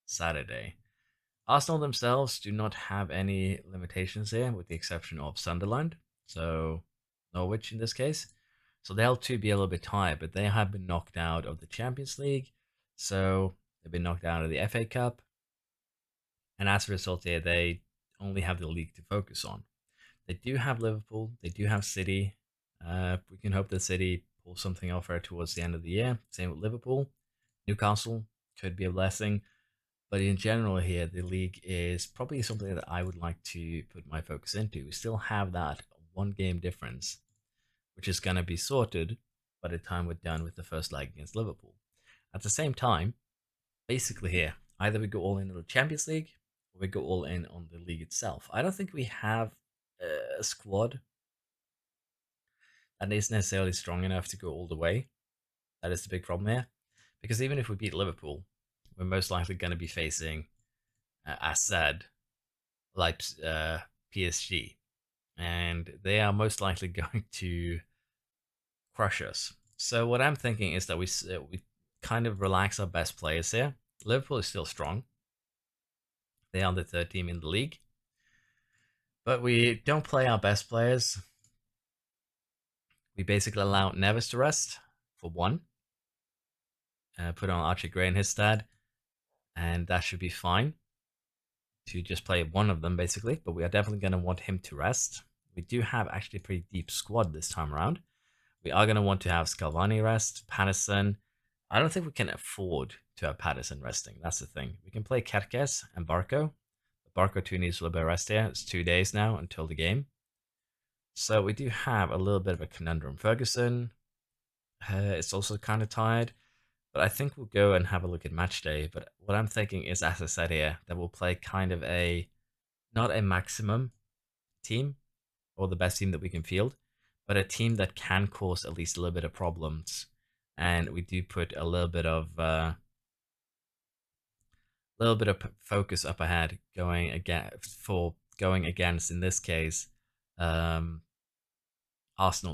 Saturday? Arsenal themselves do not have any limitations here, with the exception of Sunderland, so Norwich in this case. So they'll too be a little bit tired, but they have been knocked out of the Champions League, so they've been knocked out of the FA Cup, and as a result, here they only have the league to focus on. They do have Liverpool, they do have City. We can hope that City pulls something off there towards the end of the year. Same with Liverpool. Newcastle could be a blessing. But in general, here, the league is probably something that I would like to put my focus into. We still have that 1 game difference, which is going to be sorted by the time we're done with the first leg against Liverpool. At the same time, basically here, either we go all in on the Champions League or we go all in on the league itself. I don't think we have a squad that is necessarily strong enough to go all the way. That is the big problem here. Because even if we beat Liverpool, we're most likely going to be facing, as said, like PSG. And they are most likely going to crush us. So what I'm thinking is that we kind of relax our best players here. Liverpool is still strong. They are the third team in the league. But we don't play our best players. We basically allow Neves to rest for one. Put on Archie Gray in his stead. And that should be fine to just play one of them, basically. But we are definitely going to want him to rest. We do have actually a pretty deep squad this time around. We are going to want to have Scalvani rest, Patterson. I don't think we can afford to have Patterson resting. That's the thing. We can play Kerkez and Barco. Barco 2 needs a little bit of rest here. It's 2 days now until the game. So we do have a little bit of a conundrum. Ferguson, it's also kind of tired. But I think we'll go and have a look at match day. But what I'm thinking is, as I said here, that we'll play kind of a, not a maximum team or the best team that we can field, but a team that can cause at least a little bit of problems. And we do put a little bit of focus up ahead going against, in this case, Arsenal.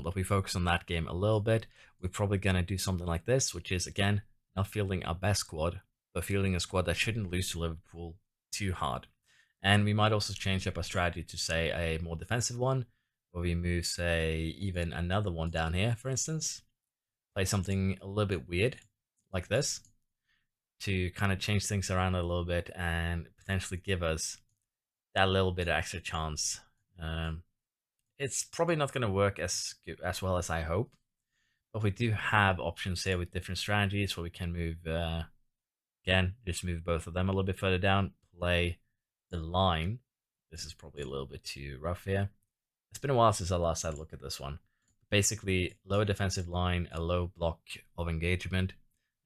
That we focus on that game a little bit. We're probably gonna do something like this, which is again not fielding our best squad, but fielding a squad that shouldn't lose to Liverpool too hard. And we might also change up our strategy to say a more defensive one, where we move, say, even another one down here, for instance. Play something a little bit weird, like this, to kind of change things around a little bit and potentially give us that little bit of extra chance. It's probably not going to work as well as I hope, but we do have options here with different strategies where we can move, again, just move both of them a little bit further down, play the line. This is probably a little bit too rough here. It's been a while since I last had a look at this one. Basically, lower defensive line, a low block of engagement,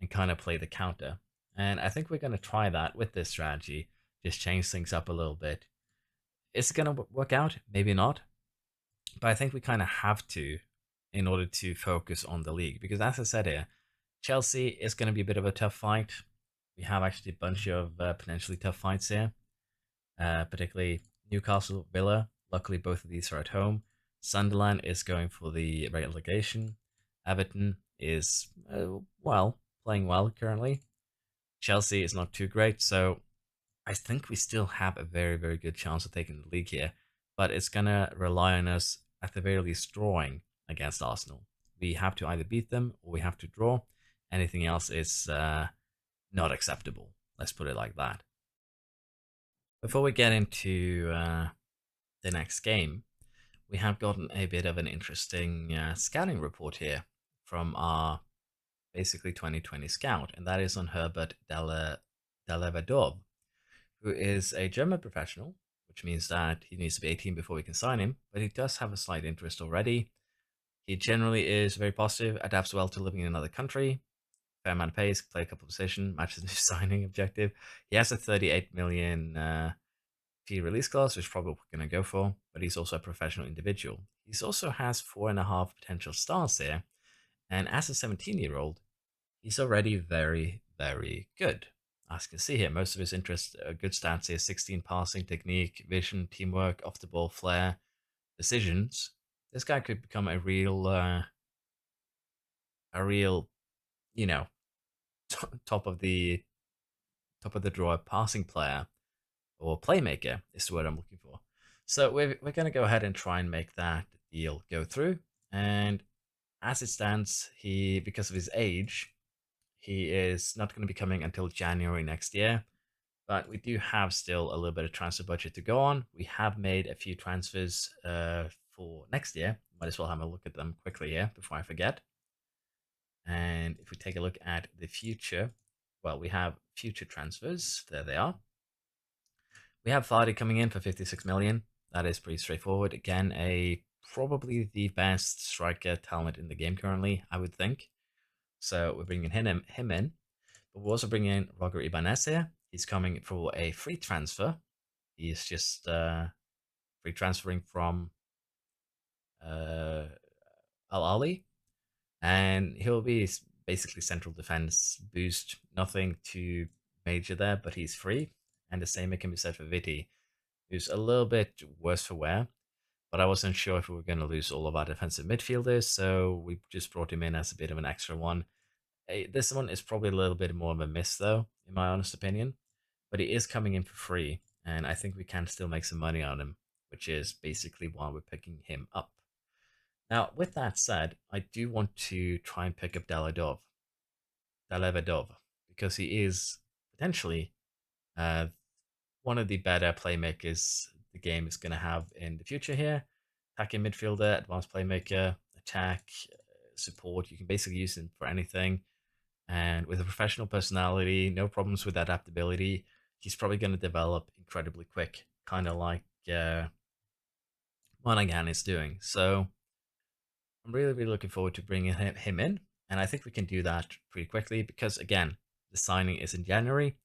and kind of play the counter. And I think we're going to try that with this strategy, just change things up a little bit. Is it going to work out? Maybe not. But I think we kind of have to in order to focus on the league. Because as I said here, Chelsea is going to be a bit of a tough fight. We have actually a bunch of potentially tough fights here, particularly Newcastle, Villa. Luckily, both of these are at home. Sunderland is going for the relegation. Everton is, playing well currently. Chelsea is not too great, so I think we still have a very, very good chance of taking the league here. But it's going to rely on us, at the very least, drawing against Arsenal. We have to either beat them or we have to draw. Anything else is not acceptable. Let's put it like that. Before we get into the next game, we have gotten a bit of an interesting scouting report here from our basically 2020 scout, and that is on Herbert Delevadov, who is a German professional, which means that he needs to be 18 before we can sign him, but he does have a slight interest already. He generally is very positive, adapts well to living in another country, fair amount of pace, play a couple of positions, matches his new signing objective. He has a 38 million fee release clause, which probably we're going to go for, but he's also a professional individual. He also has 4.5 potential stars here, and as a 17-year-old, he's already very, very good. As you can see here, most of his interests are good stats here: 16 passing, technique, vision, teamwork, off the ball flair, decisions. This guy could become a real, you know, top of the drawer passing player or playmaker is the word I'm looking for. So we're going to go ahead and try and make that deal go through. And as it stands, because of his age, he is not going to be coming until January next year. But we do have still a little bit of transfer budget to go on. We have made a few transfers for next year. Might as well have a look at them quickly here before I forget. And if we take a look at the future, well, we have future transfers. There they are. We have Vardy coming in for 56 million. That is pretty straightforward. Again, probably the best striker talent in the game currently, I would think. So we're bringing him in. But we're also bringing in Roger Ibanez here. He's coming for a free transfer. He's just free transferring from Al Ali. And he'll be basically central defense boost. Nothing too major there, but he's free. And the same can be said for Viti, who's a little bit worse for wear. But I wasn't sure if we were going to lose all of our defensive midfielders, so we just brought him in as a bit of an extra one. This one is probably a little bit more of a miss, though, in my honest opinion. But he is coming in for free, and I think we can still make some money on him, which is basically why we're picking him up. Now, with that said, I do want to try and pick up Daledov, because he is potentially uh, one of the better playmakers the game is going to have in the future here. Attacking midfielder, advanced playmaker, attack, support. You can basically use him for anything. And with a professional personality, no problems with adaptability, he's probably going to develop incredibly quick, kind of like Monaghan is doing. So I'm really, really looking forward to bringing him in. And I think we can do that pretty quickly because, again, the signing is in January.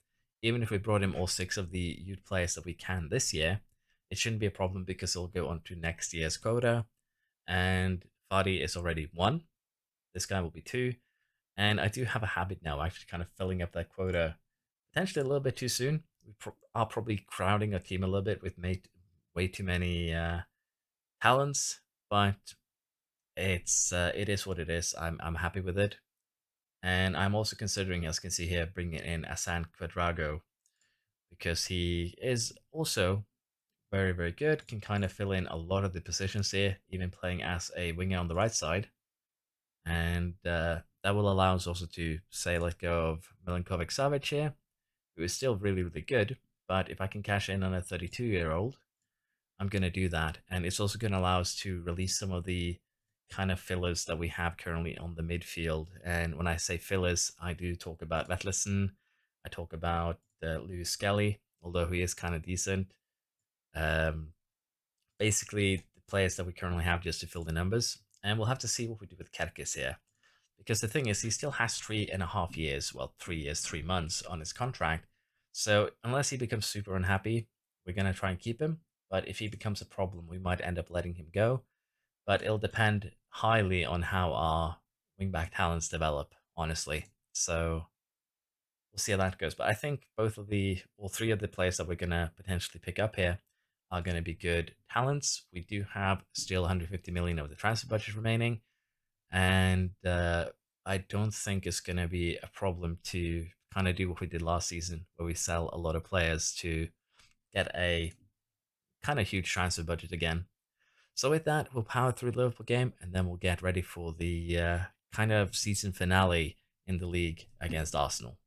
Even if we brought in all 6 of the youth players that we can this year, it shouldn't be a problem because it'll go on to next year's quota. And Fadi is already 1. This guy will be 2. And I do have a habit now, actually, kind of filling up that quota potentially a little bit too soon. We are probably crowding our team a little bit with way too many talents, but it is what it is. I'm happy with it, and I'm also considering, as you can see here, bringing in Asan Quadrago because he is also very very good. Can kind of fill in a lot of the positions here, even playing as a winger on the right side, and that will allow us also to say let go of Milinkovic Savic here, who is still really really good. But if I can cash in on a 32-year-old, I'm going to do that. And it's also going to allow us to release some of the kind of fillers that we have currently on the midfield. And when I say fillers, I do talk about Vetlesen. I talk about Lewis Skelly, although he is kind of decent. Um, Basically, the players that we currently have just to fill the numbers. And we'll have to see what we do with Kerkis here. Because the thing is, he still has 3.5 years, well, 3 years, 3 months on his contract. So unless he becomes super unhappy, we're going to try and keep him. But if he becomes a problem, we might end up letting him go. But it'll depend highly on how our wingback talents develop, honestly. So we'll see how that goes. But I think all 3 of the players that we're going to potentially pick up here are going to be good talents. We do have still 150 million of the transfer budget remaining. And I don't think it's going to be a problem to kind of do what we did last season, where we sell a lot of players to get a kind of huge transfer budget again. So with that, we'll power through the Liverpool game, and then we'll get ready for the kind of season finale in the league against Arsenal.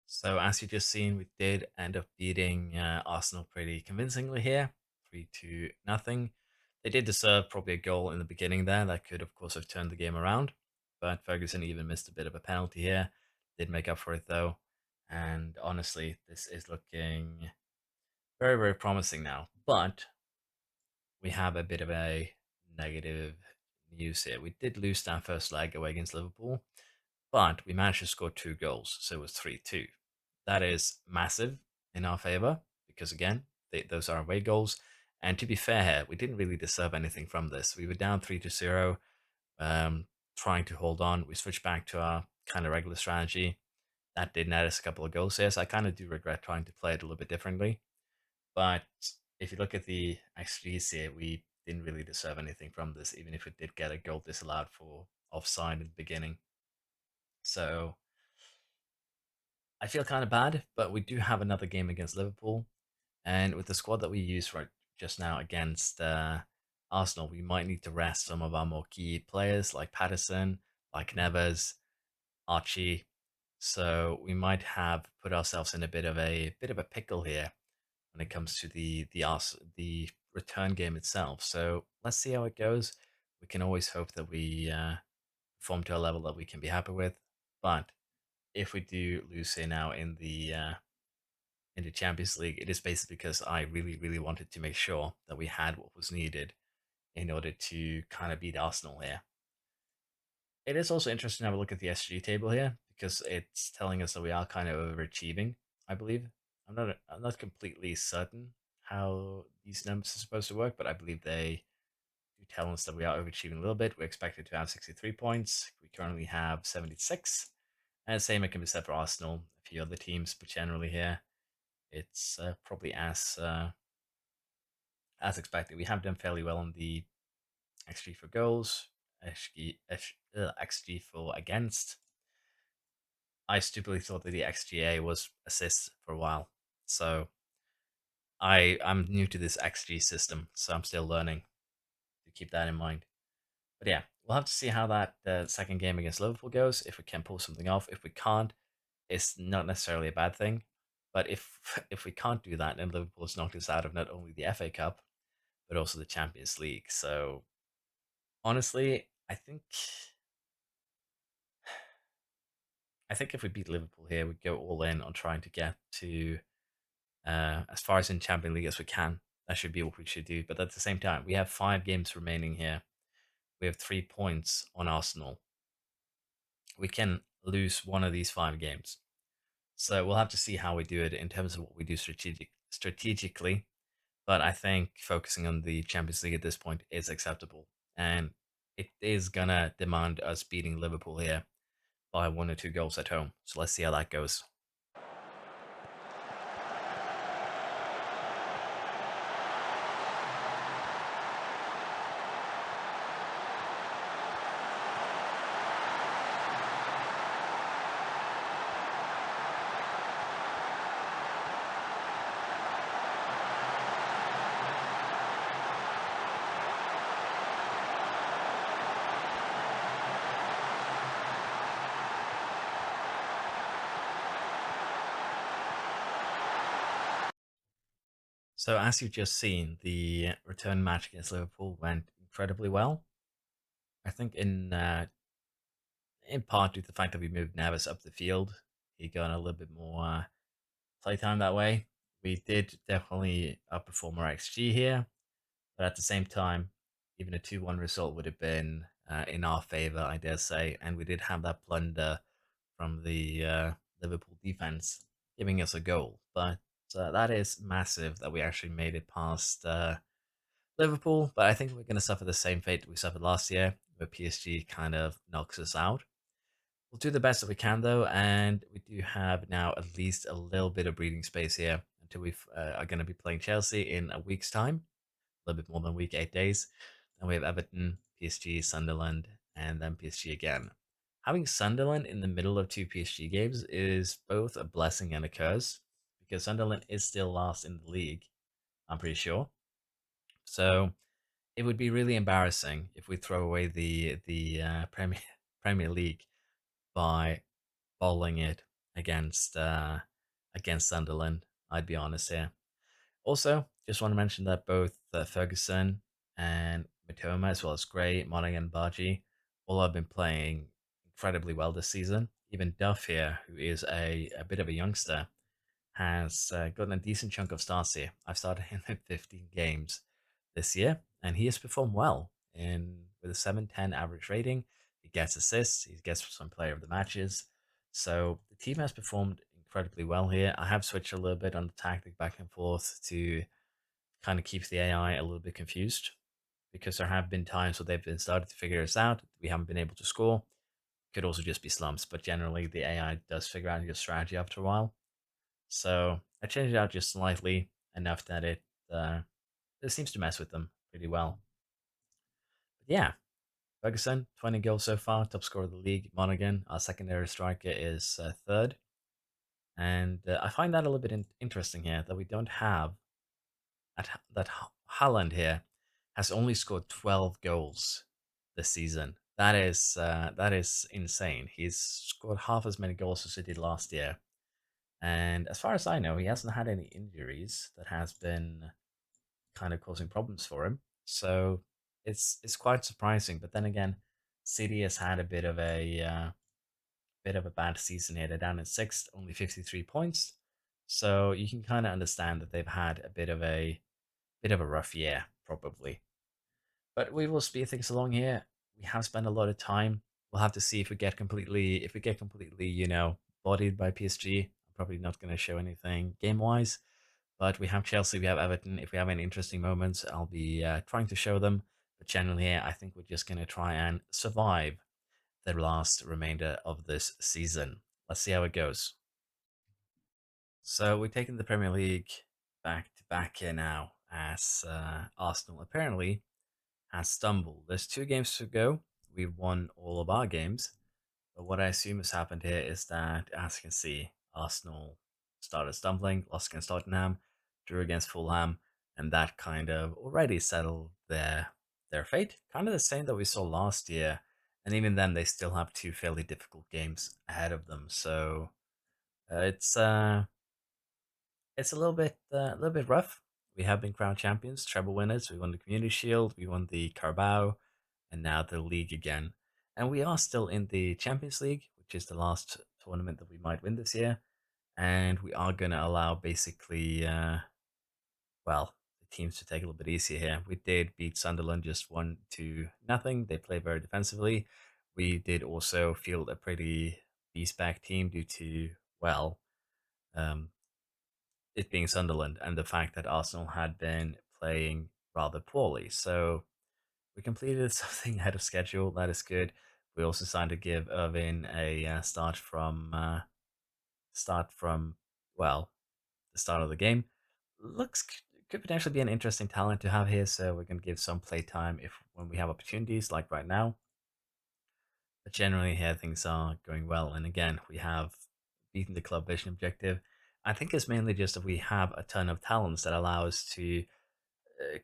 So as you just seen, we did end up beating Arsenal pretty convincingly here, 3-0. They did deserve probably a goal in the beginning there that could, of course, have turned the game around. But Ferguson even missed a bit of a penalty here. Did make up for it though. And honestly, this is looking very, very promising now. But we have a bit of a negative news here. We did lose that first leg away against Liverpool, but we managed to score 2 goals, so it was 3-2. That is massive in our favor because, again, those are away goals. And to be fair here, we didn't really deserve anything from this. We were down 3-0, trying to hold on. We switched back to our kind of regular strategy. That did net us a couple of goals here, so I kind of do regret trying to play it a little bit differently. But if you look at the XGs here, we didn't really deserve anything from this, even if it did get a goal disallowed for offside in the beginning. So I feel kind of bad, but we do have another game against Liverpool, and with the squad that we used right just now against Arsenal, we might need to rest some of our more key players like Patterson, like Neves, Archie. So we might have put ourselves in a bit of a pickle here when it comes to the return game itself. So let's see how it goes. We can always hope that we perform to a level that we can be happy with. But if we do lose here now in the Champions League, it is basically because I really, really wanted to make sure that we had what was needed in order to kind of beat Arsenal here. It is also interesting to have a look at the SG table here because it's telling us that we are kind of overachieving, I believe. I'm not completely certain how these numbers are supposed to work, but I believe they do tell us that we are overachieving a little bit. We're expected to have 63 points. We currently have 76. And the same it can be said for Arsenal, a few other teams, but generally here it's probably as expected. We have done fairly well on the XG for goals, XG for against. I stupidly thought that the XGA was assists for a while, so I'm new to this XG system, so I'm still learning to keep that in mind. But yeah, we'll have to see how that second game against Liverpool goes. If we can pull something off, if we can't, it's not necessarily a bad thing. But if if we can't do that, then Liverpool's knocked us out of not only the FA Cup but also the Champions League. So honestly, I think if we beat Liverpool here, we go all in on trying to get to as far as in Champions League as we can. That should be what we should do. But at the same time, we have 5 games remaining here. We have 3 points on Arsenal. We can lose one of these 5 games. So we'll have to see how we do it in terms of what we do strategically. But I think focusing on the Champions League at this point is acceptable. And it is gonna demand us beating Liverpool here by 1 or 2 goals at home. So let's see how that goes. So as you've just seen, the return match against Liverpool went incredibly well. I think in part due to the fact that we moved Neves up the field, he got a little bit more playtime that way. We did definitely outperform our XG here, but at the same time, even a 2-1 result would have been in our favor, I dare say. And we did have that blunder from the Liverpool defense, giving us a goal. But that is massive that we actually made it past Liverpool. But I think we're going to suffer the same fate we suffered last year, where PSG kind of knocks us out. We'll do the best that we can, though, and we do have now at least a little bit of breathing space here until we are going to be playing Chelsea in a week's time, a little bit more than a week, 8 days. Then we have Everton, PSG, Sunderland, and then PSG again. Having Sunderland in the middle of 2 PSG games is both a blessing and a curse because Sunderland is still last in the league, I'm pretty sure. So it would be really embarrassing if we throw away the Premier League by bowling it against against Sunderland. I'd be honest here. Also, just want to mention that both Ferguson and Matoma, as well as Gray, Monaghan, and Baji, all have been playing incredibly well this season. Even Duff here, who is a bit of a youngster, has gotten a decent chunk of starts here. I've started him in 15 games this year, and he has performed well in with a 710 average rating. He gets assists, he gets some player of the matches. So the team has performed incredibly well here. I have switched a little bit on the tactic back and forth to kind of keep the AI a little bit confused because there have been times where they've been started to figure us out. We haven't been able to score. Could also just be slumps, but generally the AI does figure out your strategy after a while. So I changed it out just slightly enough that uh, it seems to mess with them pretty well. But yeah, Ferguson, 20 goals so far, top scorer of the league. Monaghan, our secondary striker, is third. And I find that a little bit interesting here that we don't have that Haaland here has only scored 12 goals this season. That is insane. He's scored half as many goals as he did last year. And as far as I know, he hasn't had any injuries that has been kind of causing problems for him. So it's quite surprising. But then again, City has had a bit of a bit of a bad season here. They're down in sixth, only 53 points. So you can kind of understand that they've had a bit of a rough year, probably. But we will speed things along here. We have spent a lot of time. We'll have to see if we get completely, bodied by PSG. I'm probably not going to show anything game wise, but we have Chelsea, we have Everton. If we have any interesting moments, I'll be trying to show them. But generally, I think we're just going to try and survive the last remainder of this season. Let's see how it goes. So we're taking the Premier League back to back here now, as Arsenal apparently has stumbled. There's 2 games to go. We've won all of our games, but what I assume has happened here is that, as you can see, Arsenal started stumbling, lost against Tottenham, drew against Fulham, and that kind of already settled their fate. Kind of the same that we saw last year, and even then, they still have 2 fairly difficult games ahead of them. So uh, it's uh, it's a little bit rough. We have been crowned champions, treble winners. We won the Community Shield, we won the Carabao, and now the league again. And we are still in the Champions League, which is the last tournament that we might win this year. And we are going to allow basically, the teams to take a little bit easier here. We did beat Sunderland just 1-0. They play very defensively. We did also field a pretty beast back team due to, well, um, it being Sunderland and the fact that Arsenal had been playing rather poorly. So we completed something ahead of schedule. That is good. We also decided to give Irvin a start from well the start of the game. Could potentially be an interesting talent to have here. So we're going to give some play time if when we have opportunities like right now. But generally here things are going well. And again, we have beaten the club vision objective. I think it's mainly just that we have a ton of talents that allow us to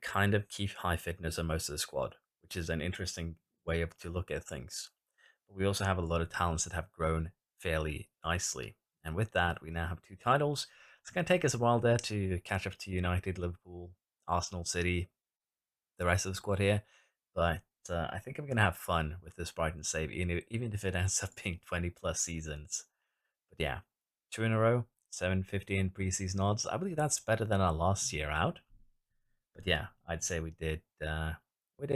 kind of keep high fitness on most of the squad, which is an interesting way to look at things. But we also have a lot of talents that have grown fairly nicely. And with that, we now have 2 titles. It's going to take us a while there to catch up to United, Liverpool, Arsenal, City, the rest of the squad here. But I think I'm going to have fun with this Brighton save, even if it ends up being 20 plus seasons. But yeah, 2 in a row, 750 in preseason odds. I believe that's better than our last year out. But yeah, I'd say we did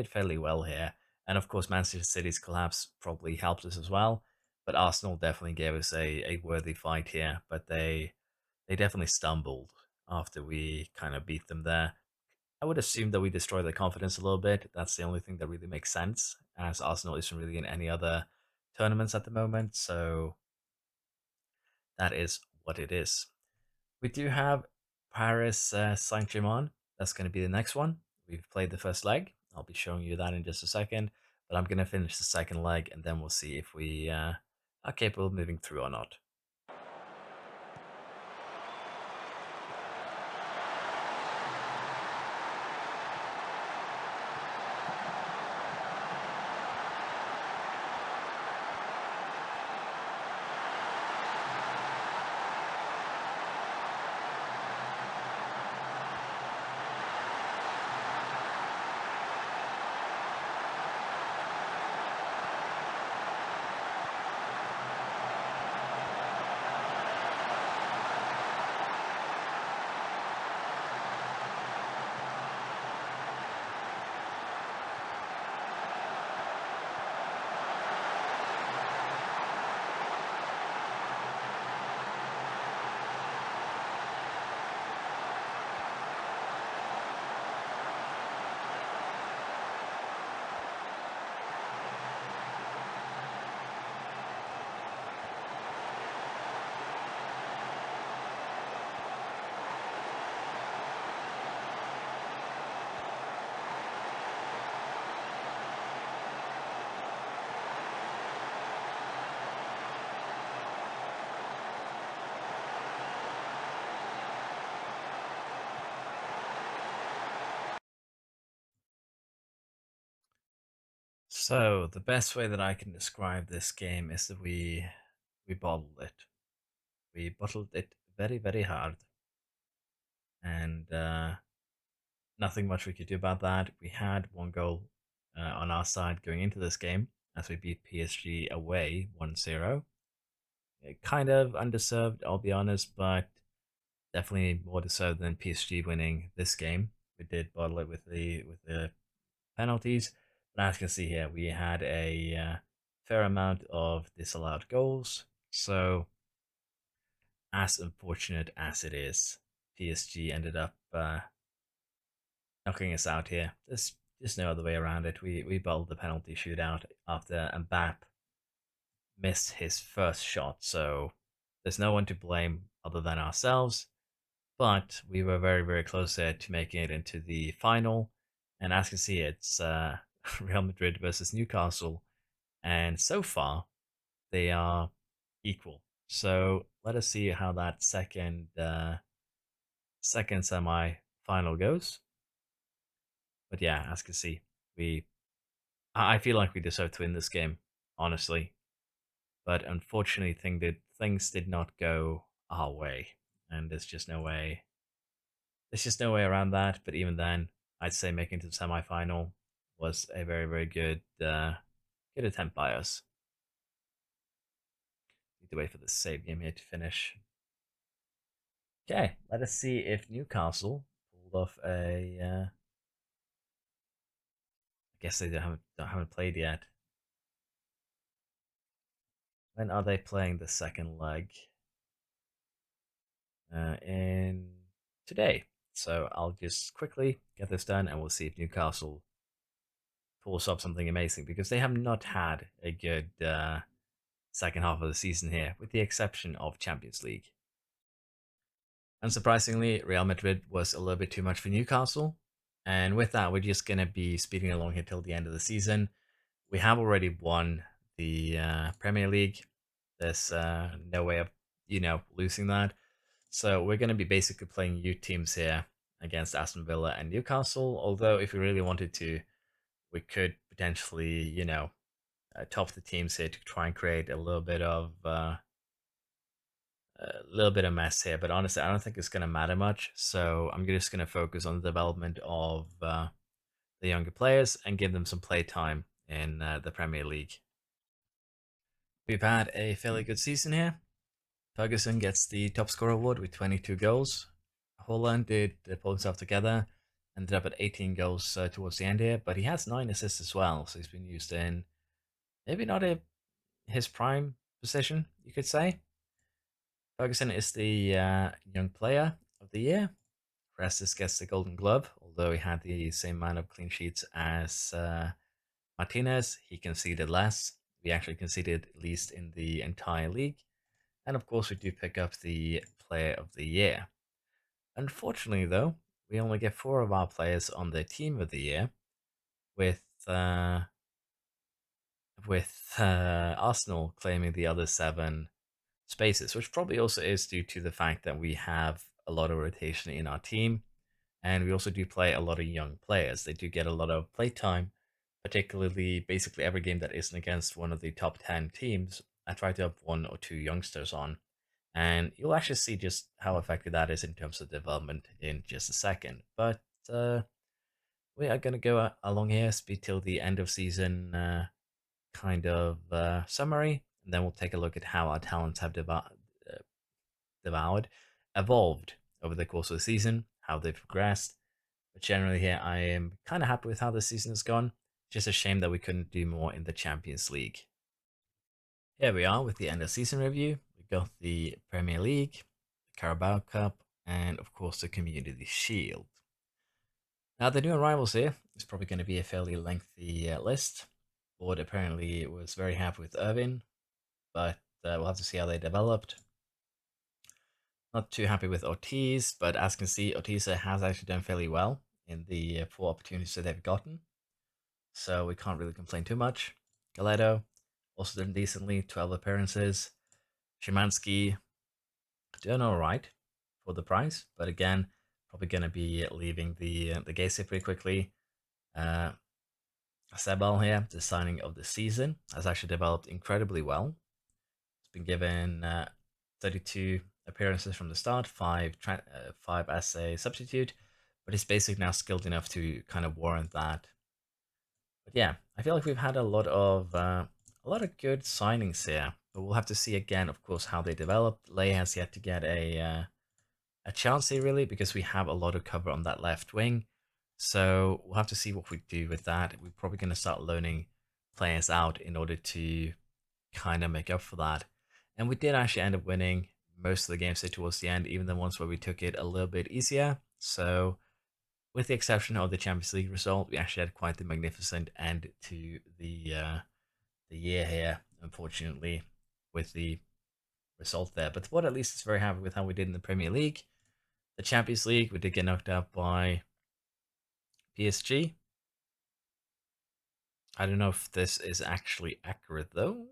fairly well here. And of course, Manchester City's collapse probably helped us as well. But Arsenal definitely gave us a worthy fight here. But they definitely stumbled after we kind of beat them there. I would assume that we destroyed their confidence a little bit. That's the only thing that really makes sense, as Arsenal isn't really in any other tournaments at the moment. So that is what it is. We do have Paris Saint-Germain. That's going to be the next one. We've played the first leg. I'll be showing you that in just a second. But I'm going to finish the second leg, and then we'll see if we are capable of moving through or not. So the best way that I can describe this game is that we bottled it. We bottled it very very hard, and nothing much we could do about that. We had 1 goal on our side going into this game as we beat PSG away 1-0. kind of undeserved, I'll be honest, but definitely more deserved than PSG winning this game. We did bottle it with the penalties, but as you can see here, we had a fair amount of disallowed goals. So, as unfortunate as it is, PSG ended up knocking us out here. There's no other way around it. We bottled the penalty shootout after Mbappe missed his first shot, so there's no one to blame other than ourselves. But we were very, very close there to making it into the final. And as you can see, it's Real Madrid versus Newcastle. And so far, they are equal. So let us see how that second semi-final goes. But yeah, as you can see, we I feel like we deserve to win this game, honestly. But unfortunately, things did not go our way, and there's just no way around that. But even then, I'd say making it to the semi-final was a very, very good attempt by us. Need to wait for the save game here to finish. Okay, let us see if Newcastle pulled off a. I guess they haven't played yet. When are they playing the second leg? In today. So I'll just quickly get this done, and we'll see if Newcastle pulls off something amazing because they have not had a good second half of the season here, with the exception of Champions League. Unsurprisingly, Real Madrid was a little bit too much for Newcastle, and with that, we're just going to be speeding along here till the end of the season. We have already won the Premier League. There's no way of losing that. So we're going to be basically playing youth teams here against Aston Villa and Newcastle. Although if we really wanted to, we could potentially top the teams here to try and create a little bit of mess here, but honestly, I don't think it's going to matter much. So I'm just going to focus on the development of the younger players and give them some play time in the Premier League. We've had a fairly good season here. Ferguson gets the top scorer award with 22 goals. Holland did pull himself together, ended up at 18 goals towards the end here, but he has 9 assists as well, so he's been used in maybe not his prime position, you could say. Ferguson is the young player of the year. Prestis gets the Golden Glove, although he had the same amount of clean sheets as Martinez. He conceded less. We actually conceded least in the entire league. And of course, we do pick up the Player of the Year. Unfortunately, though, we only get 4 of our players on the Team of the Year, with Arsenal claiming the other 7 spaces, which probably also is due to the fact that we have a lot of rotation in our team, and we also do play a lot of young players. They do get a lot of play time, particularly basically every game that isn't against one of the top 10 teams. I try to have 1 or 2 youngsters on, and you'll actually see just how effective that is in terms of development in just a second. But we are going to go along here, speed till the end of season kind of summary, and then we'll take a look at how our talents have evolved over the course of the season, how they've progressed. But generally, here I am kind of happy with how the season has gone. Just a shame that we couldn't do more in the Champions League. Here we are with the end of season review. We got the Premier League, the Carabao Cup, and of course the Community Shield. Now, the new arrivals here is probably going to be a fairly lengthy list. Board apparently was very happy with Irvin, but we'll have to see how they developed. Not too happy with Ortiz, but as you can see, Ortiz has actually done fairly well in the 4 opportunities that they've gotten. So we can't really complain too much. Galedo also done decently, 12 appearances. Szymanski doing alright for the price, but again, probably going to be leaving the Gaze pretty quickly. Sebal here, the signing of the season, has actually developed incredibly well. It's been given 32 appearances from the start, 5 as a substitute, but he's basically now skilled enough to kind of warrant that. But yeah, I feel like we've had a lot of good signings here. But we'll have to see again, of course, how they develop. Lay has yet to get a chance here, really, because we have a lot of cover on that left wing. So we'll have to see what we do with that. We're probably going to start loaning players out in order to kind of make up for that. And we did actually end up winning most of the games towards the end, even the ones where we took it a little bit easier. So, with the exception of the Champions League result, we actually had quite the magnificent end to the year here. Unfortunately, with the result there, but what at least is very happy with how we did in the Premier League. The Champions League, we did get knocked out by PSG. I don't know if this is actually accurate though.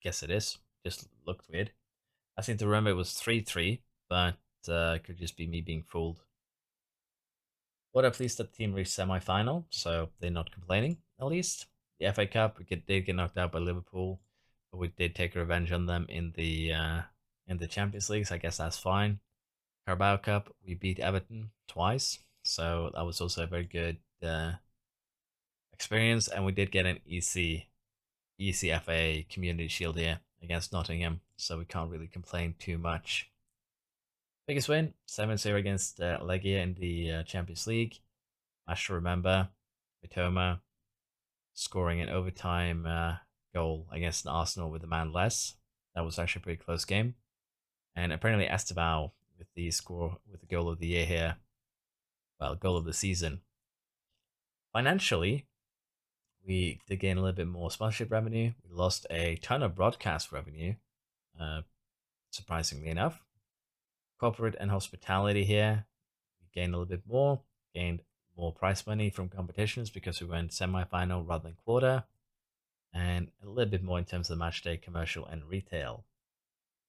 Guess it is. Just looked weird. I seem to remember it was 3-3, but it could just be me being fooled. But at least the team reached semi-final, so they're not complaining, at least. The FA Cup, we did get knocked out by Liverpool, but we did take revenge on them in the Champions League, so I guess that's fine. Carabao Cup, we beat Everton twice, so that was also a very good experience, and we did get an ECFA Community Shield here against Nottingham, so we can't really complain too much. Biggest win, 7-0 against Legia in the Champions League. I should remember Mitoma scoring an overtime goal against Arsenal with a man less. That was actually a pretty close game. And apparently Estevao with the score, with the goal of the year here. Well, goal of the season. Financially, we did gain a little bit more sponsorship revenue. We lost a ton of broadcast revenue, surprisingly enough. Corporate and hospitality here, we gained a little bit more, gained more prize money from competitions because we went semi-final rather than quarter, and a little bit more in terms of match day, commercial, and retail.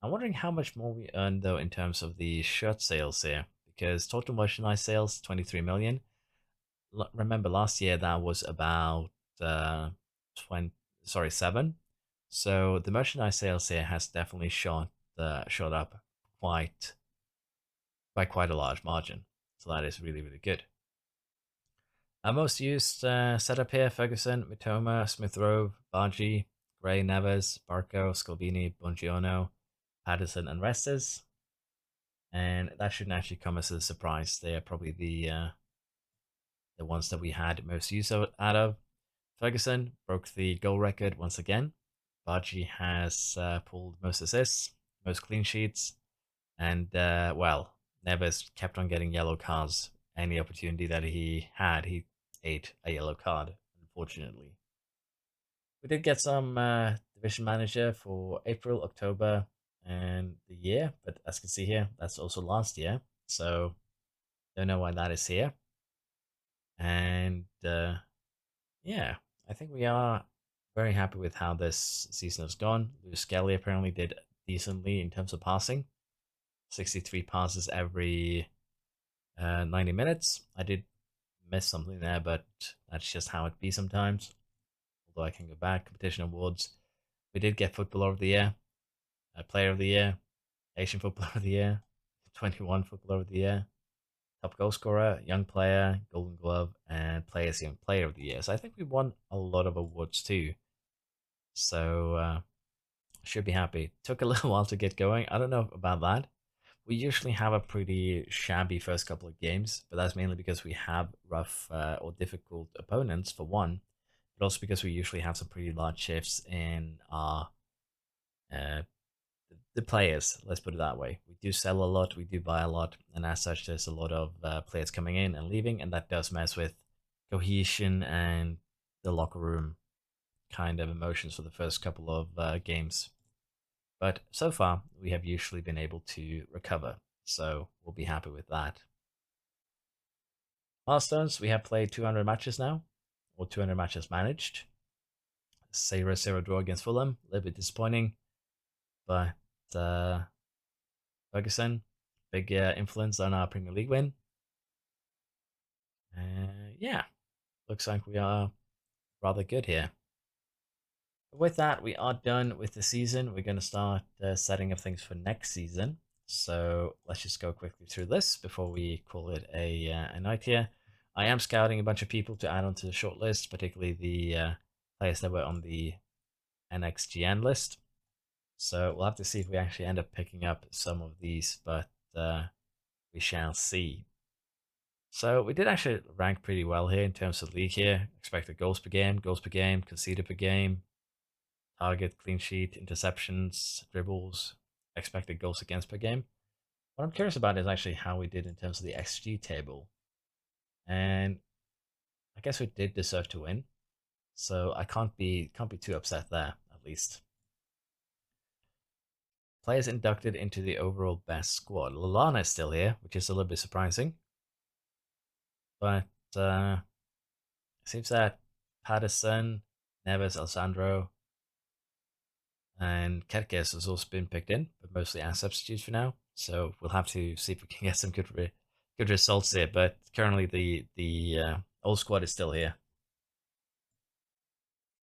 I'm wondering how much more we earned though in terms of the shirt sales here, because total merchandise sales 23 million. Remember last year that was about 7. So the merchandise sales here has definitely shot up quite by quite a large margin. So that is really, really good. Our most used setup here, Ferguson, Mitoma, Smith Rowe, Bargi, Gray, Neves, Barco, Scalvini, Bongiorno, Patterson, and Restes. And that shouldn't actually come as a surprise. They are probably the ones that we had most use out of. Ferguson broke the goal record once again. Bargi has pulled most assists, most clean sheets, and Neves kept on getting yellow cards. Any opportunity that he had, he ate a yellow card, unfortunately. We did get some division manager for April, October, and the year, but as you can see here, that's also last year. So don't know why that is here. And yeah, I think we are very happy with how this season has gone. Lewis Skelly apparently did decently in terms of passing. 63 passes every 90 minutes. I did miss something there, but that's just how it be sometimes. Although I can go back. Competition awards. We did get Footballer of the Year, Player of the Year, Asian Footballer of the Year, 21 Footballer of the Year, Top Goal Scorer, Young Player, Golden Glove, and Players Young Player of the Year. So I think we won a lot of awards too. So should be happy. Took a little while to get going. I don't know about that. We usually have a pretty shabby first couple of games, but that's mainly because we have rough or difficult opponents for one, but also because we usually have some pretty large shifts in our uh, the players. Let's put it that way. We do sell a lot, we do buy a lot, and as such, there's a lot of players coming in and leaving, and that does mess with cohesion and the locker room kind of emotions for the first couple of games. But so far, we have usually been able to recover, so we'll be happy with that. Milestones, we have played 200 matches now, or 200 matches managed. 0-0 draw against Fulham, a little bit disappointing, but Ferguson, big influence on our Premier League win. Yeah, looks like we are rather good here. With that, we are done with the season. We're going to start setting up things for next season. So let's just go quickly through this before we call it a night here. I am scouting a bunch of people to add onto the short list, particularly the players that were on the NXGN list. So we'll have to see if we actually end up picking up some of these, but we shall see. So we did actually rank pretty well here in terms of league here. Expected goals per game, conceded per game, target, clean sheet, interceptions, dribbles, expected goals against per game. What I'm curious about is actually how we did in terms of the XG table. And I guess we did deserve to win. So I can't be too upset there, at least. Players inducted into the overall best squad. Lallana is still here, which is a little bit surprising. But it seems that Patterson, Neves, Alessandro, and Kerkez has also been picked in, but mostly as substitutes for now. So we'll have to see if we can get some good results here. But currently, the old squad is still here.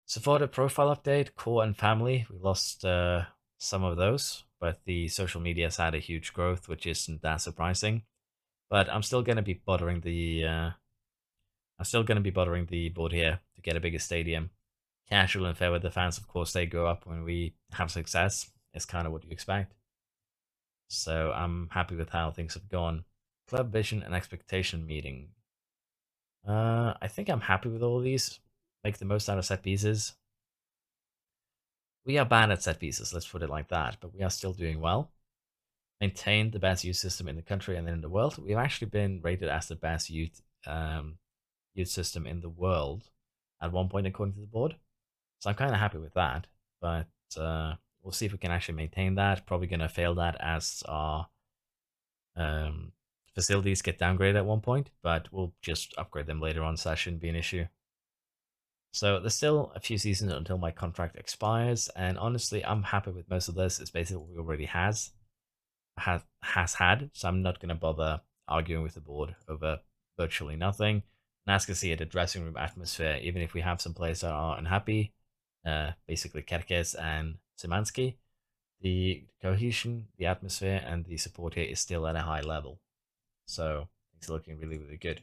Supporter profile update, core and family. We lost some of those, but the social media has had a huge growth, which isn't that surprising. But I'm still going to be bothering the board here to get a bigger stadium. Casual and fair weather fans, of course, they go up when we have success. It's kind of what you expect. So I'm happy with how things have gone. Club vision and expectation meeting. I think I'm happy with all of these. Make the most out of set pieces. We are bad at set pieces, let's put it like that, but we are still doing well. Maintain the best youth system in the country and then in the world. We've actually been rated as the best youth system in the world at one point according to the board. So I'm kind of happy with that, but we'll see if we can actually maintain that. Probably going to fail that as our facilities get downgraded at one point, but we'll just upgrade them later on, so that shouldn't be an issue. So there's still a few seasons until my contract expires, and honestly, I'm happy with most of this. It's basically what we already has had, so I'm not going to bother arguing with the board over virtually nothing. Nice to see it, a dressing room atmosphere, even if we have some players that are unhappy, basically Kerkez and Simansky, the cohesion, the atmosphere, and the support here is still at a high level. So it's looking really, really good.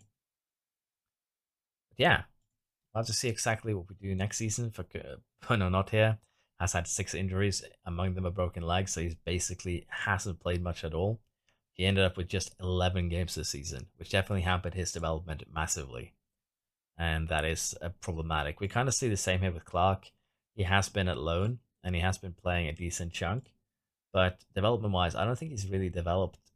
But yeah, we'll have to see exactly what we do next season. For Puno not here, has had 6 injuries, among them a broken leg, so he's basically hasn't played much at all. He ended up with just 11 games this season, which definitely hampered his development massively. And that is problematic. We kind of see the same here with Clark. He has been at loan, and he has been playing a decent chunk. But development-wise, I don't think he's really developed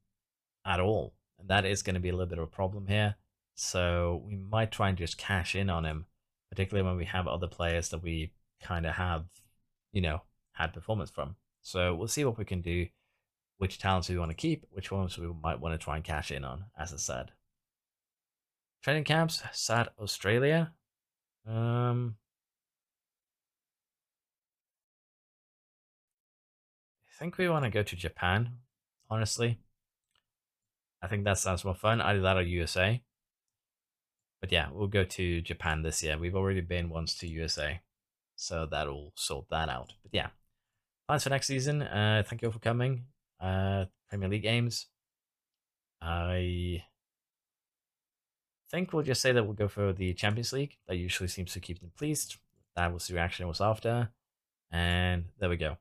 at all. And that is going to be a little bit of a problem here. So we might try and just cash in on him, particularly when we have other players that we kind of have, had performance from. So we'll see what we can do, which talents we want to keep, which ones we might want to try and cash in on, as I said. Training camps, sad Australia. I think we want to go to Japan, honestly. I think that sounds more fun. Either that or USA. But yeah, we'll go to Japan this year. We've already been once to USA. So that'll sort that out. But yeah, plans for next season. Thank you all for coming. Premier League games. I think we'll just say that we'll go for the Champions League. That usually seems to keep them pleased. That was the reaction I was after. And there we go.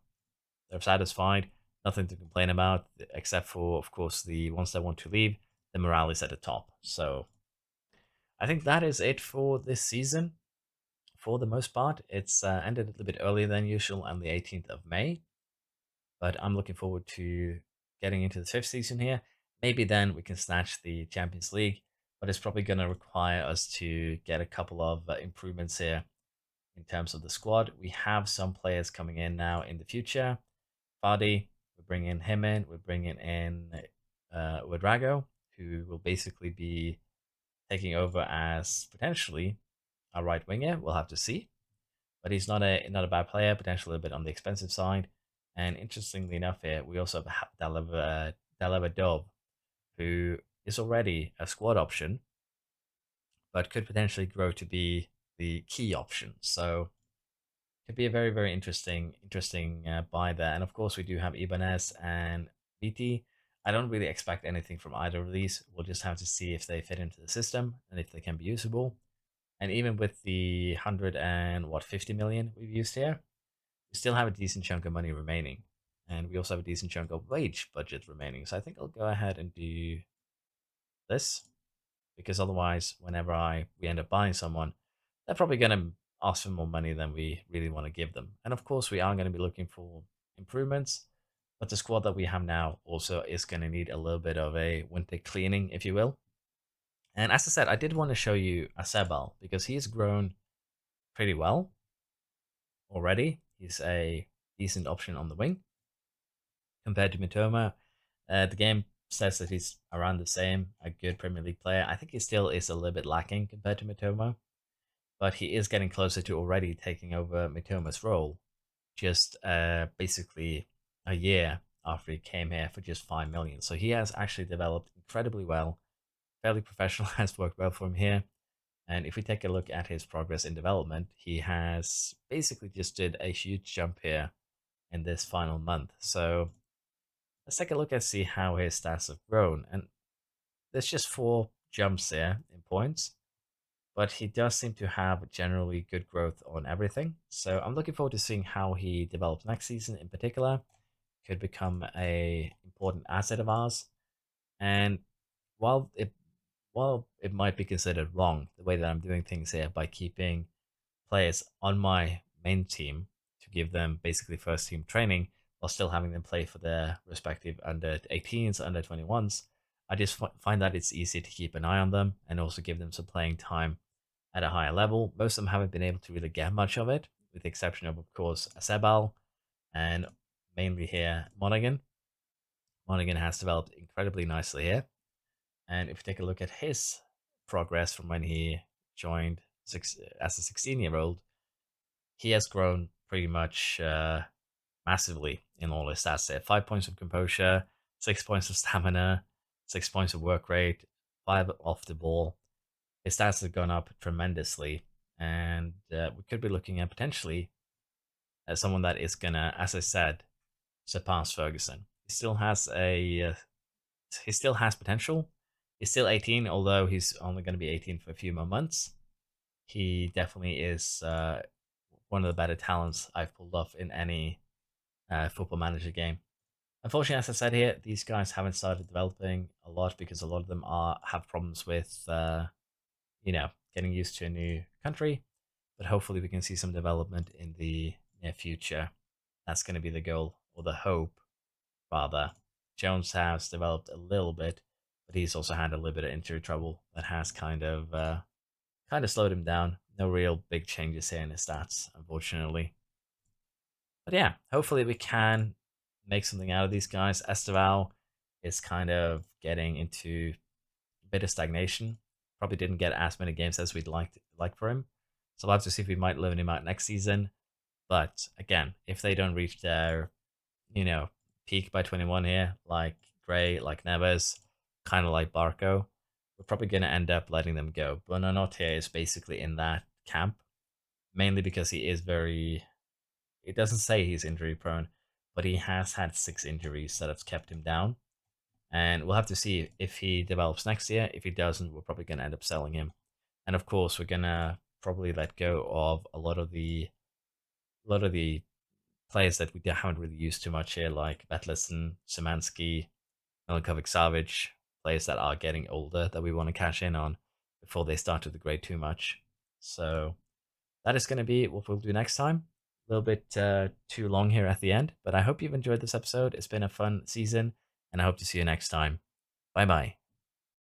They're satisfied. Nothing to complain about, except for, of course, the ones that want to leave. The morale is at the top. So I think that is it for this season. For the most part, it's ended a little bit earlier than usual on the 18th of May. But I'm looking forward to getting into the 5th season here. Maybe then we can snatch the Champions League, but it's probably going to require us to get a couple of improvements here in terms of the squad. We have some players coming in now in the future. Vardy, we're bringing him in. We're bringing in Wadrago, who will basically be taking over as potentially a right winger. We'll have to see, but he's not a bad player. Potentially a bit on the expensive side. And interestingly enough, here we also have Daleva Dove, who is already a squad option, but could potentially grow to be the key option. So could be a very, very interesting buy there. And of course, we do have Ibanez and Viti. I don't really expect anything from either of these. We'll just have to see if they fit into the system and if they can be usable. And even with the 50 million we've used here, we still have a decent chunk of money remaining. And we also have a decent chunk of wage budget remaining. So I think I'll go ahead and do this, because otherwise, whenever we end up buying someone, they're probably going to ask for more money than we really want to give them. And of course, we are going to be looking for improvements, but the squad that we have now also is going to need a little bit of a winter cleaning, if you will. And as I said, I did want to show you Asebal because he's grown pretty well already. He's a decent option on the wing compared to Mitoma. The game says that he's around the same, a good Premier League player. I think he still is a little bit lacking compared to Mitoma, but he is getting closer to already taking over Mitoma's role just basically a year after he came here for just 5 million. So he has actually developed incredibly well. Fairly professional, has worked well for him here. And if we take a look at his progress in development, he has basically just did a huge jump here in this final month. So let's take a look and see how his stats have grown. And there's just 4 jumps there in points, but he does seem to have generally good growth on everything. So I'm looking forward to seeing how he develops next season in particular. Could become a important asset of ours. And while it might be considered wrong the way that I'm doing things here by keeping players on my main team to give them basically first team training while still having them play for their respective under 18s, under 21s, I just find that it's easy to keep an eye on them and also give them some playing time at a higher level. Most of them haven't been able to really get much of it, with the exception of course, Sebal and mainly here Monaghan. Monaghan has developed incredibly nicely here. And if you take a look at his progress from when he joined as a 16-year-old, he has grown pretty much massively in all his stats there. 5 points of composure, 6 points of stamina, 6 points of work rate, 5 off the ball. His stats have gone up tremendously, and we could be looking at potentially at someone that is gonna, as I said, surpass Ferguson. He still has potential. He's still 18, although he's only going to be 18 for a few more months. He definitely is one of the better talents I've pulled off in any football manager game. Unfortunately, as I said here, these guys haven't started developing a lot because a lot of them have problems with, getting used to a new country. But hopefully, we can see some development in the near future. That's going to be the goal, or the hope, rather. Jones has developed a little bit, but he's also had a little bit of injury trouble that has kind of slowed him down. No real big changes here in his stats, unfortunately. But yeah, hopefully we can make something out of these guys. Esteval is kind of getting into a bit of stagnation. Probably didn't get as many games as we'd like for him. So we'll have to see if we might loan him out next season. But again, if they don't reach their, peak by 21 here, like Gray, like Neves, kind of like Barco, we're probably going to end up letting them go. Buonanotte is basically in that camp, mainly because he is very. It doesn't say he's injury prone, but he has had 6 injuries that have kept him down. And we'll have to see if he develops next year. If he doesn't, we're probably going to end up selling him. And of course, we're going to probably let go of a lot of the players that we haven't really used too much here, like Betlison, Szymanski, Milinkovic Savic, players that are getting older that we want to cash in on before they start to degrade too much. So that is going to be what we'll do next time. A little bit too long here at the end, but I hope you've enjoyed this episode. It's been a fun season, and I hope to see you next time. Bye bye.